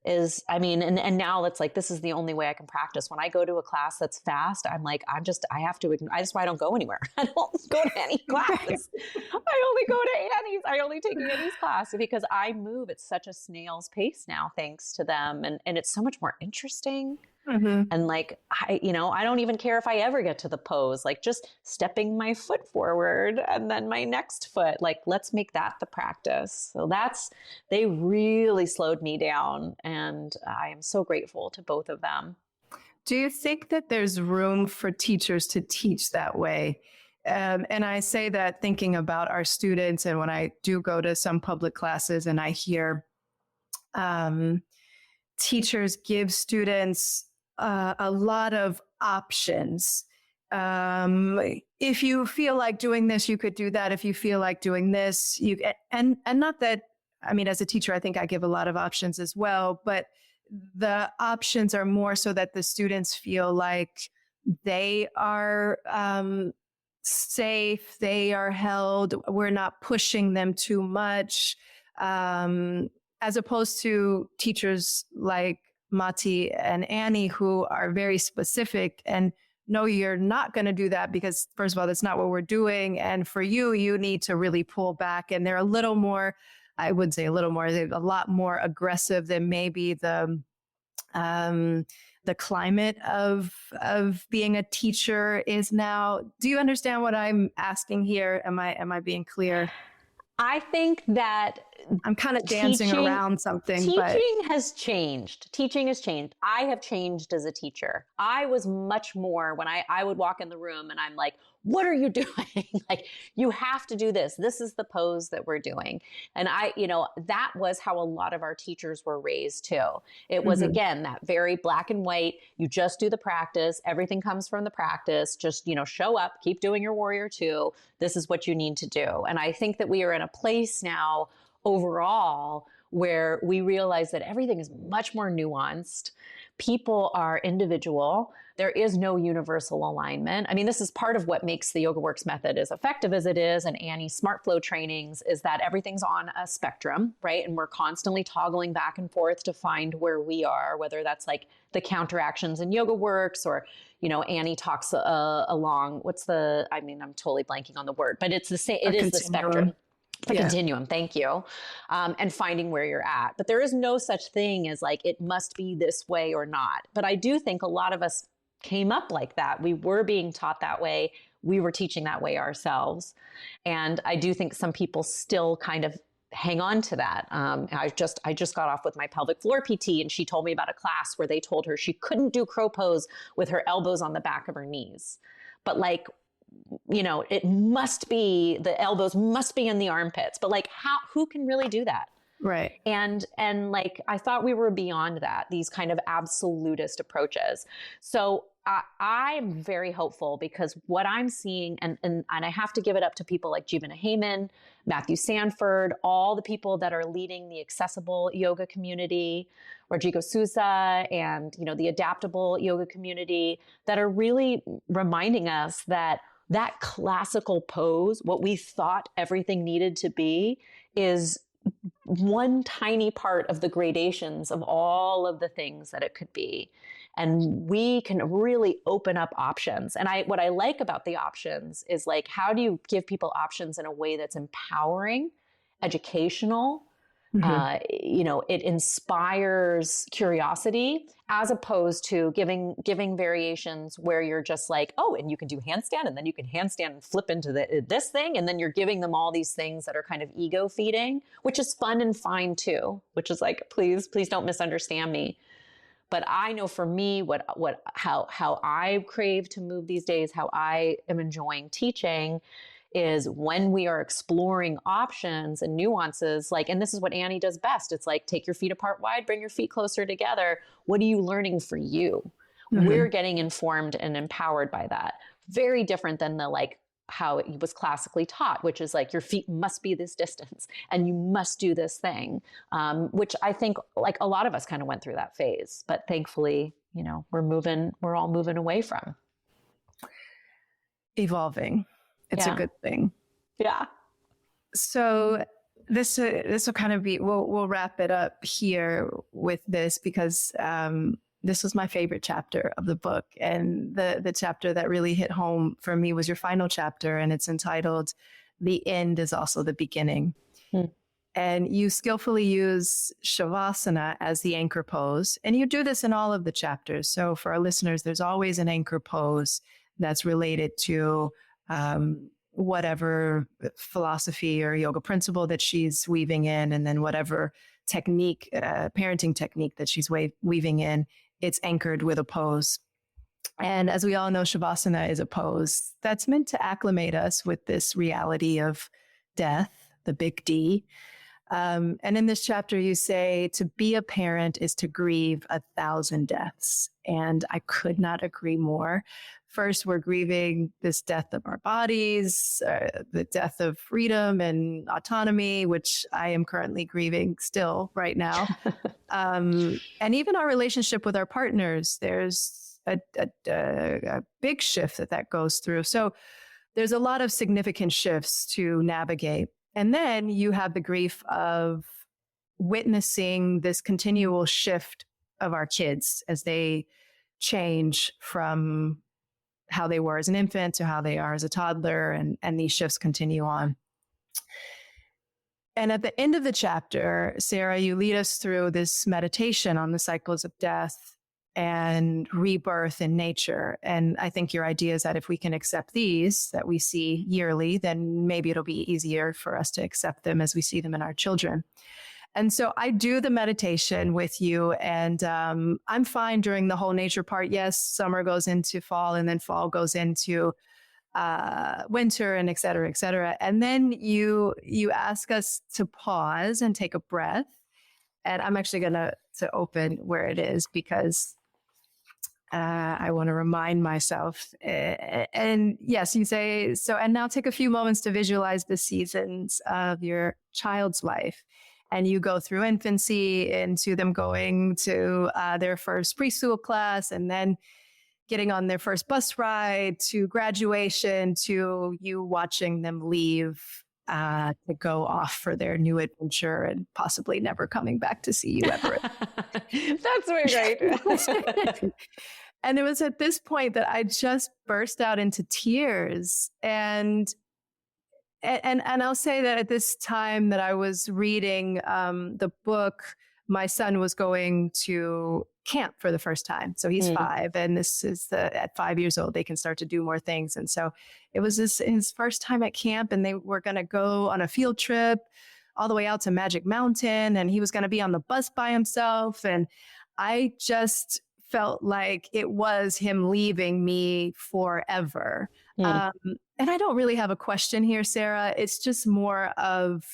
is, I mean, and now it's like, this is the only way I can practice. When I go to a class that's fast, I'm like, I have to ignore, that's why I don't go anywhere. I don't go to any classes. I only go to Annie's. I only take Annie's class because I move at such a snail's pace now, thanks to them. And it's so much more interesting. And like, I don't even care if I ever get to the pose, like just stepping my foot forward and then my next foot, like, let's make that the practice. So they really slowed me down. And I am so grateful to both of them. Do you think that there's room for teachers to teach that way? And I say that thinking about our students, and when I do go to some public classes and I hear teachers give students a lot of options. If you feel like doing this, you could do that. If you feel like doing this, and not that, I mean, as a teacher, I think I give a lot of options as well, but the options are more so that the students feel like they are safe, they are held, we're not pushing them too much, as opposed to teachers like Mati and Annie, who are very specific and no, you're not going to do that because, first of all, that's not what we're doing. And for you, you need to really pull back. And they're a little more, I wouldn't say a little more, they're a lot more aggressive than maybe the climate of being a teacher is now. Do you understand what I'm asking here? Am I being clear? I think that I'm kind of dancing around something. Teaching has changed. Teaching has changed. I have changed as a teacher. I was much more when I would walk in the room and I'm like, what are you doing? Like, you have to do this. This is the pose that we're doing. And that was how a lot of our teachers were raised too. It was, again, that very black and white. You just do the practice. Everything comes from the practice. Just, show up, keep doing your warrior two. This is what you need to do. And I think that we are in a place now overall where we realize that everything is much more nuanced. People are individual. There is no universal alignment. I mean, this is part of what makes the Yoga Works method as effective as it is, and Annie's Smart Flow trainings, is that everything's on a spectrum, right? And we're constantly toggling back and forth to find where we are, whether that's like the counteractions in Yoga Works or, Annie talks along, I'm totally blanking on the word, but it's the same, it is the spectrum. A continuum, thank you. And finding where you're at. But there is no such thing as like, it must be this way or not. But I do think a lot of us came up like that. We were being taught that way. we were teaching that way ourselves. And I do think some people still kind of hang on to that. I just got off with my pelvic floor PT, and she told me about a class where they told her she couldn't do crow pose with her elbows on the back of her knees. But like, you know, it must be, the elbows must be in the armpits, but like who can really do that? Right. And like, I thought we were beyond that, these kind of absolutist approaches. So I'm very hopeful, because what I'm seeing, and I have to give it up to people like Jivana Heyman, Matthew Sanford, all the people that are leading the accessible yoga community, Rodrigo Souza, and, you know, the adaptable yoga community, that are really reminding us that that classical pose, what we thought everything needed to be, is one tiny part of the gradations of all of the things that it could be. And we can really open up options. And what I like about the options is, like, how do you give people options in a way that's empowering, educational, you know, it inspires curiosity, as opposed to giving variations where you're just like, oh, and you can do handstand, and then you can handstand and flip into this thing. And then you're giving them all these things that are kind of ego feeding, which is fun and fine too, which is like, please don't misunderstand me. But I know for me, how I crave to move these days, how I am enjoying teaching, is when we are exploring options and nuances, like, and this is what Annie does best. It's like, take your feet apart wide, bring your feet closer together. What are you learning for you? We're getting informed and empowered by that. Very different than the, like, how it was classically taught, which is like, your feet must be this distance and you must do this thing, which I think, like, a lot of us kind of went through that phase, but thankfully, you know, we're all moving away from. Evolving. It's a good thing. Yeah. So this will kind of be, we'll wrap it up here with this, because this was my favorite chapter of the book. And the chapter that really hit home for me was your final chapter, and it's entitled "The End is Also the Beginning." And you skillfully use Shavasana as the anchor pose. And you do this in all of the chapters. So for our listeners, there's always an anchor pose that's related to whatever philosophy or yoga principle that she's weaving in, and then whatever technique, parenting technique that she's weaving in, it's anchored with a pose. And as we all know, Shavasana is a pose that's meant to acclimate us with this reality of death, the big D. And in this chapter, you say, to be a parent is to grieve 1,000 deaths. And I could not agree more. First, we're grieving this death of our bodies, the death of freedom and autonomy, which I am currently grieving still right now. And even our relationship with our partners, there's a big shift that goes through. So there's a lot of significant shifts to navigate. And then you have the grief of witnessing this continual shift of our kids as they change from how they were as an infant to how they are as a toddler, and these shifts continue on. And at the end of the chapter, Sarah, you lead us through this meditation on the cycles of death and rebirth in nature. And I think your idea is that if we can accept these that we see yearly, then maybe it'll be easier for us to accept them as we see them in our children. And so I do the meditation with you, and I'm fine during the whole nature part. Yes, summer goes into fall, and then fall goes into winter, and et cetera, et cetera. And then you ask us to pause and take a breath. And I'm actually going to open where it is, because I want to remind myself. And yes, you say, so, and now take a few moments to visualize the seasons of your child's life. And you go through infancy into them going to their first preschool class, and then getting on their first bus ride, to graduation, to you watching them leave to go off for their new adventure and possibly never coming back to see you ever. That's very great. And it was at this point that I just burst out into tears. And I'll say that at this time that I was reading the book, my son was going to camp for the first time. So he's 5, and this is at 5 years old, they can start to do more things. And so it was his first time at camp, and they were going to go on a field trip all the way out to Magic Mountain, and he was going to be on the bus by himself. And I just felt like it was him leaving me forever. And I don't really have a question here, Sarah. It's just more of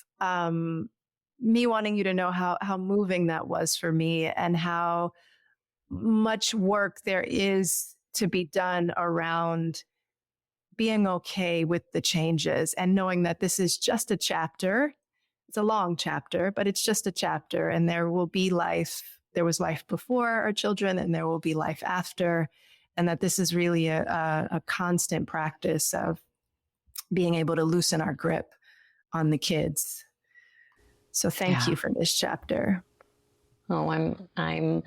me wanting you to know how moving that was for me, and how much work there is to be done around being okay with the changes and knowing that this is just a chapter. It's a long chapter, but it's just a chapter, and there will be life. There was life before our children, and there will be life after, and that this is really a constant practice of being able to loosen our grip on the kids. So thank you for this chapter. Oh, I'm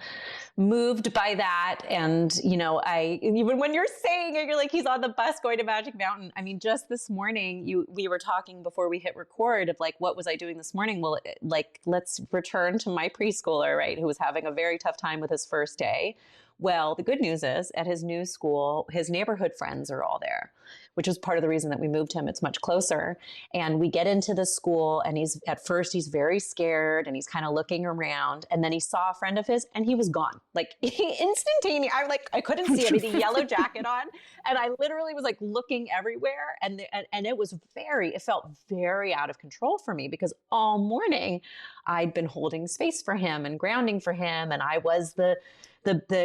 moved by that. And, you know, even when you're saying it, you're like, he's on the bus going to Magic Mountain. I mean, just this morning, we were talking before we hit record of like, what was I doing this morning? Well, like, let's return to my preschooler, right, who was having a very tough time with his first day. Well, the good news is at his new school, his neighborhood friends are all there, which is part of the reason that we moved him. It's much closer. And we get into the school, and at first he's very scared, and he's kind of looking around. And then he saw a friend of his, and he was gone. Like instantaneous. I couldn't see him. He had a yellow jacket on. And I literally was like looking everywhere. And it felt very out of control for me, because all morning I'd been holding space for him and grounding for him. And I was the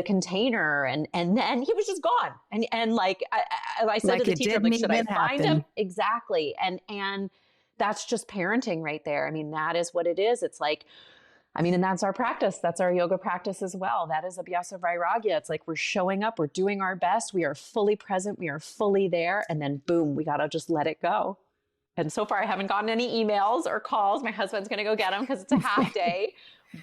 container, and then he was just gone. And like, I said like to the teacher, like, should I find him? Exactly. And that's just parenting right there. I mean, that is what it is. It's like, I mean, and that's our practice. That's our yoga practice as well. That is Abhyasa Vairagya. It's like, we're showing up, we're doing our best. We are fully present. We are fully there. And then boom, we got to just let it go. And so far I haven't gotten any emails or calls. My husband's going to go get them because it's a half day.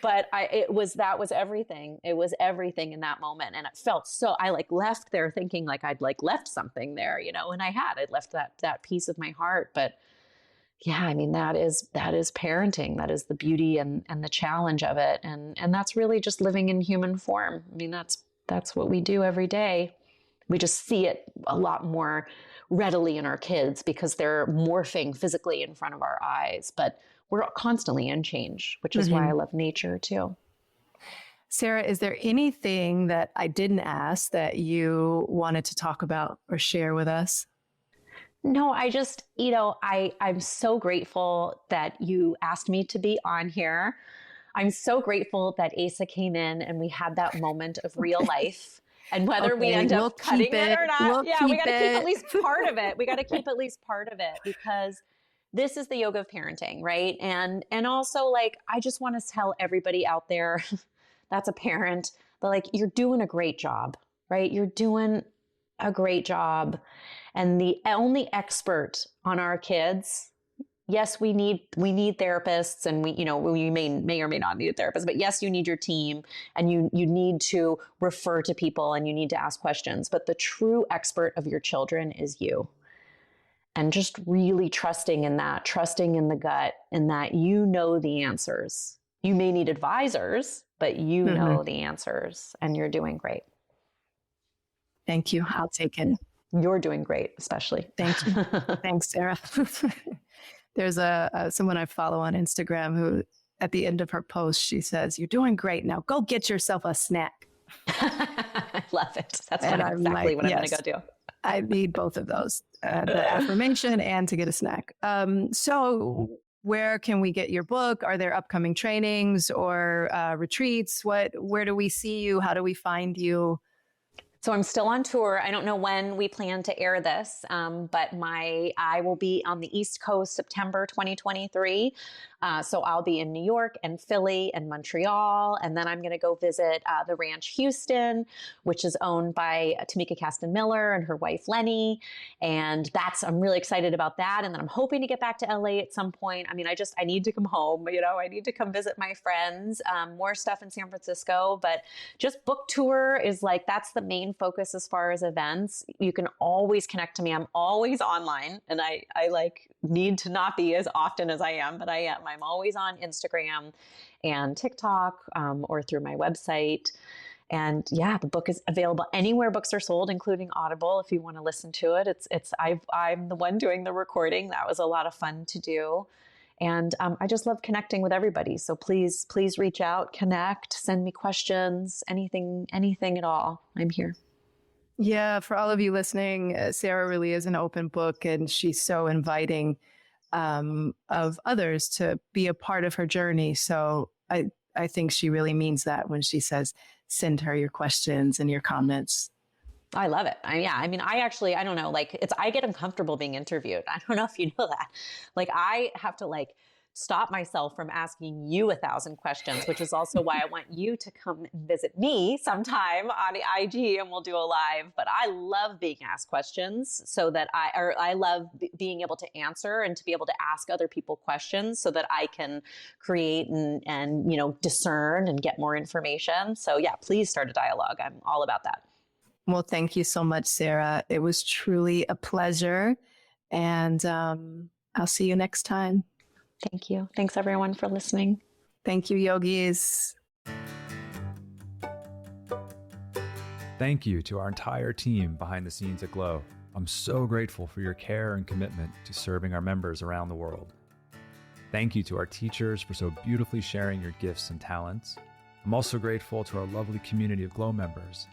But that was everything. It was everything in that moment. And it felt so, I like left there thinking like I'd like left something there, you know, and I'd left that piece of my heart. But yeah, I mean, that is parenting. That is the beauty and the challenge of it. And that's really just living in human form. I mean, that's what we do every day. We just see it a lot more readily in our kids because they're morphing physically in front of our eyes. But we're constantly in change, which is why I love nature too. Sarah, is there anything that I didn't ask that you wanted to talk about or share with us? No, I just, you know, I'm so grateful that you asked me to be on here. I'm so grateful that Asa came in and we had that moment of real life. And whether we end up cutting it or not, we got to keep at least part of it. We got to keep at least part of it, because this is the yoga of parenting, right? And also, like, I just want to tell everybody out there that's a parent that, like, you're doing a great job, right? You're doing a great job. And the only expert on our kids, yes, we need therapists, and we may or may not need a therapist, but yes, you need your team, and you need to refer to people, and you need to ask questions. But the true expert of your children is you. And just really trusting in that, trusting in the gut, and that you know the answers. You may need advisors, but you know the answers, and you're doing great. Thank you. I'll take it. You're doing great, especially. Thank you. Thanks, Sarah. There's someone I follow on Instagram who, at the end of her post, she says, "You're doing great. Now go get yourself a snack." I love it. That's exactly what I'm going to go do. I need both of those, the affirmation and to get a snack. So where can we get your book? Are there upcoming trainings or retreats? Where do we see you? How do we find you? So I'm still on tour. I don't know when we plan to air this, but I will be on the East Coast September 2023. So I'll be in New York and Philly and Montreal. And then I'm going to go visit the Ranch Houston, which is owned by Tamika Caston Miller and her wife, Lenny. And I'm really excited about that. And then I'm hoping to get back to LA at some point. I mean, I need to come home, I need to come visit my friends, more stuff in San Francisco, but just book tour is like, that's the main main focus as far as events. You can always connect to me. I'm always online, and I like need to not be as often as I am, but I am. I'm always on Instagram and TikTok, or through my website. And yeah, the book is available anywhere books are sold, including Audible, if you want to listen to it. I'm the one doing the recording. That was a lot of fun to do. And I just love connecting with everybody. So please reach out, connect, send me questions, anything at all. I'm here. Yeah, for all of you listening, Sarah really is an open book, and she's so inviting of others to be a part of her journey. So I think she really means that when she says, send her your questions and your comments. I love it. I don't know, I get uncomfortable being interviewed. I don't know if you know that. Like, I have to stop myself from asking you 1,000 questions, which is also why I want you to come and visit me sometime on the IG, and we'll do a live. But I love being asked questions so that I love being able to answer and to be able to ask other people questions so that I can create and discern and get more information. So yeah, please start a dialogue. I'm all about that. Well, thank you so much, Sarah. It was truly a pleasure. And I'll see you next time. Thank you. Thanks, everyone, for listening. Thank you, yogis. Thank you to our entire team behind the scenes at Glow. I'm so grateful for your care and commitment to serving our members around the world. Thank you to our teachers for so beautifully sharing your gifts and talents. I'm also grateful to our lovely community of Glow members.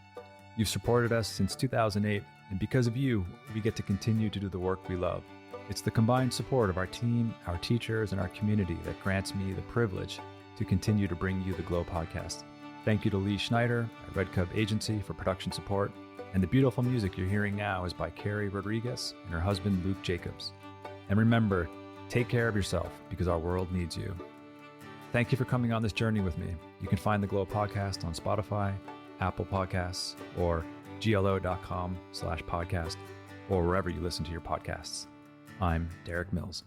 You've supported us since 2008, and because of you, we get to continue to do the work we love. It's the combined support of our team, our teachers, and our community that grants me the privilege to continue to bring you the Glow podcast. Thank you to Lee Schneider at Red Cub Agency for production support, and the beautiful music you're hearing now is by Carrie Rodriguez and her husband Luke Jacobs. And remember, take care of yourself because our world needs you. Thank you for coming on this journey with me. You can find the Glow podcast on Spotify, Apple Podcasts, or glo.com/podcast, or wherever you listen to your podcasts. I'm Derek Mills.